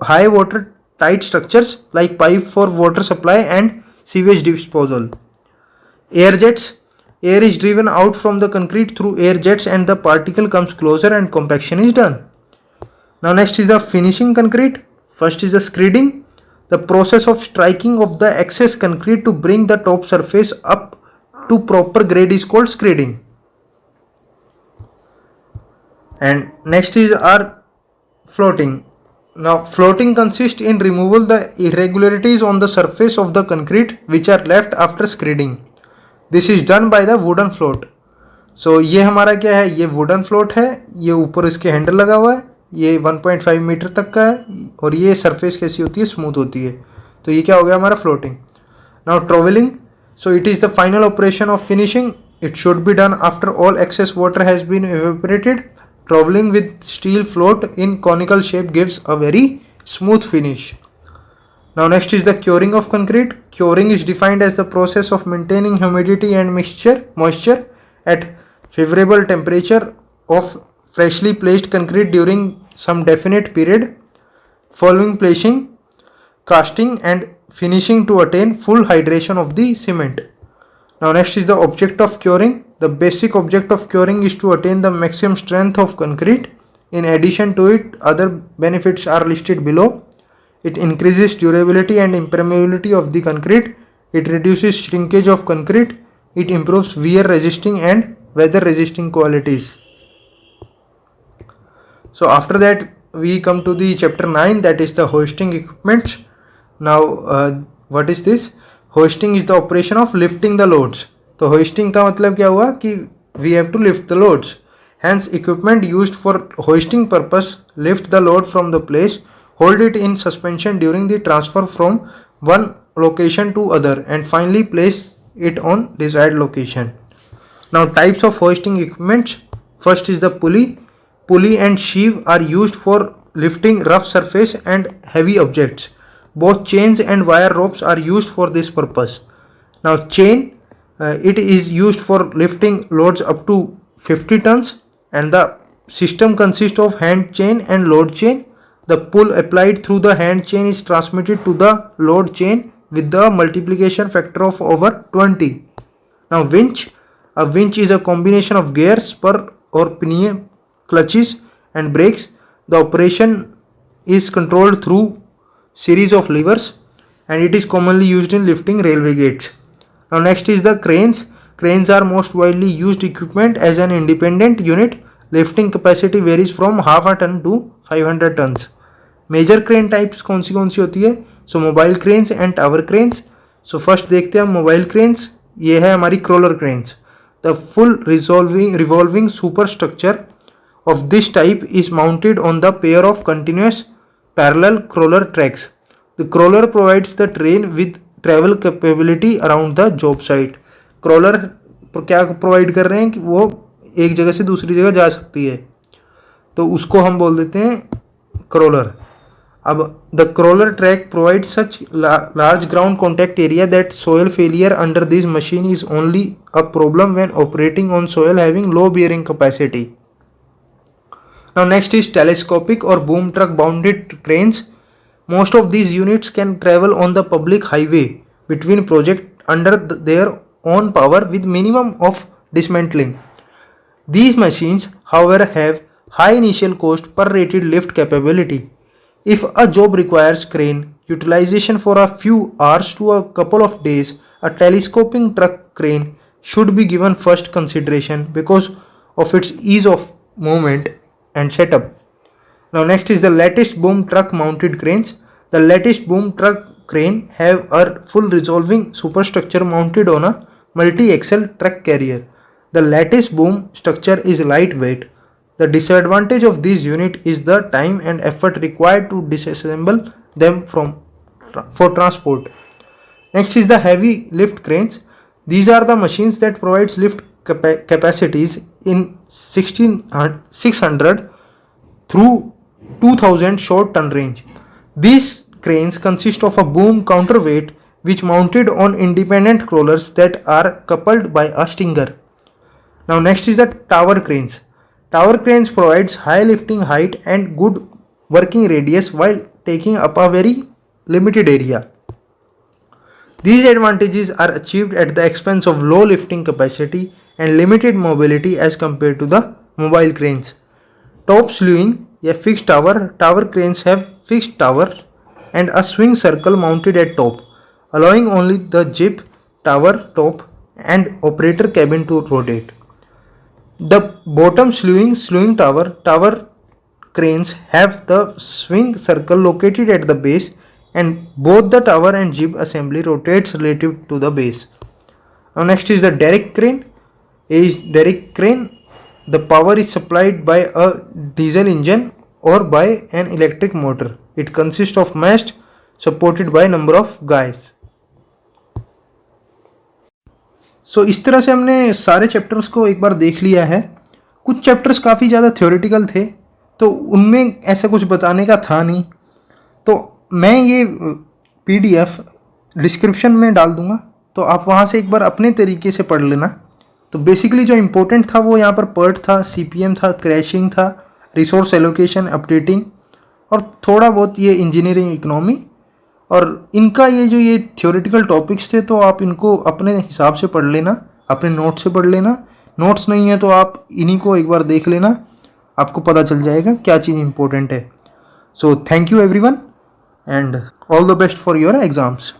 Speaker 1: high water tight structures like pipe for water supply and sewage disposal. Air jets. Air is driven out from the concrete through air jets and the particle comes closer and compaction is done. Now next is the finishing concrete. First is the screeding. The process of striking of the excess concrete to bring the top surface up to proper grade is called screeding. And next is our floating. Now floating consists in removal the irregularities on the surface of the concrete which are left after screeding. This is done by the wooden float. So ये हमारा क्या है, ये wooden float है, ये ऊपर इसके handle लगा हुआ है, ये 1.5 मीटर तक का है और ये सरफेस कैसी होती है, स्मूथ होती है. तो ये क्या हो गया हमारा floating. Now trowelling. So it is the final operation of finishing. It should be done after all excess water has been evaporated. Troweling with steel float in conical shape gives a very smooth finish. Now next is the curing of concrete. Curing is defined as the process of maintaining humidity and moisture at favorable temperature of freshly placed concrete during some definite period, following placing, casting and finishing to attain full hydration of the cement. Now next is the object of curing. The basic object of curing is to attain the maximum strength of concrete. In addition to it, other benefits are listed below. It increases durability and impermeability of the concrete. It reduces shrinkage of concrete. It improves wear resisting and weather resisting qualities. So after that we come to the chapter 9, that is the hoisting equipment. Now what is this? Hoisting is the operation of lifting the loads. तो hoisting का मतलब क्या हुआ कि we have to lift the loads. Hence equipment used for hoisting purpose lift the load from the place, hold it in suspension during the transfer from one location to other and finally place it on desired location. Now types of hoisting equipment. First is the pulley. Pulley and sheave are used for lifting rough surface and heavy objects. Both chains and wire ropes are used for this purpose. Now chain. It is used for lifting loads up to 50 tons and the system consists of hand chain and load chain. The pull applied through the hand chain is transmitted to the load chain with the multiplication factor of over 20. Now winch. A winch is a combination of gear, spur or pinion, clutches and brakes. The operation is controlled through series of levers and it is commonly used in lifting railway gates. Now next is the cranes. Cranes are most widely used equipment as an independent unit. Lifting capacity varies from half a ton to 500 tons. Major crane types कौन सी होती है? So mobile cranes and tower cranes. So first देखते हैं mobile cranes. ये है हमारी crawler cranes. The full revolving superstructure of this type is mounted on the pair of continuous parallel crawler tracks. The crawler provides the train with travel capability around the job site. Crawler क्या provide कर रहे हैं कि वो एक जगह से दूसरी जगह जा सकती है, तो उसको हम बोल देते हैं क्रॉलर। अब the crawler track provide such large ground contact area that soil failure under this machine is only a problem when operating on soil having low bearing capacity. Now next is telescopic और boom truck mounted cranes. मोस्ट ऑफ these units can travel on the public highway between project under their own power with minimum of dismantling. These machines, however, have high initial cost per rated lift capability. If a job requires crane utilization for a few hours to a couple of days, a telescoping truck crane should be given first consideration because of its ease of movement and setup. Now next is the lattice boom truck mounted cranes. The lattice boom truck crane have a full resolving superstructure mounted on a multi-axle truck carrier. The lattice boom structure is lightweight. The disadvantage of this unit is the time and effort required to disassemble them for transport. Next is the heavy lift cranes. These are the machines that provides lift capacities in 600 through 2000 short ton range. These cranes consist of a boom counterweight which mounted on independent crawlers that are coupled by a stinger. Now next is the tower cranes. Tower cranes provides high lifting height and good working radius while taking up a very limited area. These advantages are achieved at the expense of low lifting capacity and limited mobility as compared to the mobile cranes. Top slewing या fixed tower cranes have fixed tower and a swing circle mounted at top, allowing only the jib, tower top and operator cabin to rotate. The bottom slewing tower cranes have the swing circle located at the base and both the tower and jib assembly rotates relative to the base. Now next is the derrick crane. Derrick crane, the power is supplied by a diesel engine or by an electric motor. It consists of mast supported by number of guys. सो इस तरह से हमने सारे chapters को एक बार देख लिया है। कुछ चैप्टर्स काफ़ी ज़्यादा थ्योरेटिकल थे, तो उनमें ऐसा कुछ बताने का था नहीं, तो मैं ये PDF डिस्क्रिप्शन में डाल दूंगा, तो आप वहाँ से एक बार अपने तरीके से पढ़ लेना। तो बेसिकली जो इम्पोर्टेंट था वो यहाँ पर PERT था, CPM था, क्रैशिंग था, रिसोर्स एलोकेशन, अपडेटिंग और थोड़ा बहुत ये इंजीनियरिंग इकोनॉमी, और इनका ये थ्योरेटिकल टॉपिक्स थे, तो आप इनको अपने हिसाब से पढ़ लेना, अपने नोट्स से पढ़ लेना। नोट्स नहीं है तो आप इन्हीं को एक बार देख लेना, आपको पता चल जाएगा क्या चीज़ इंपॉर्टेंट है। So thank you everyone and all the best for your exams.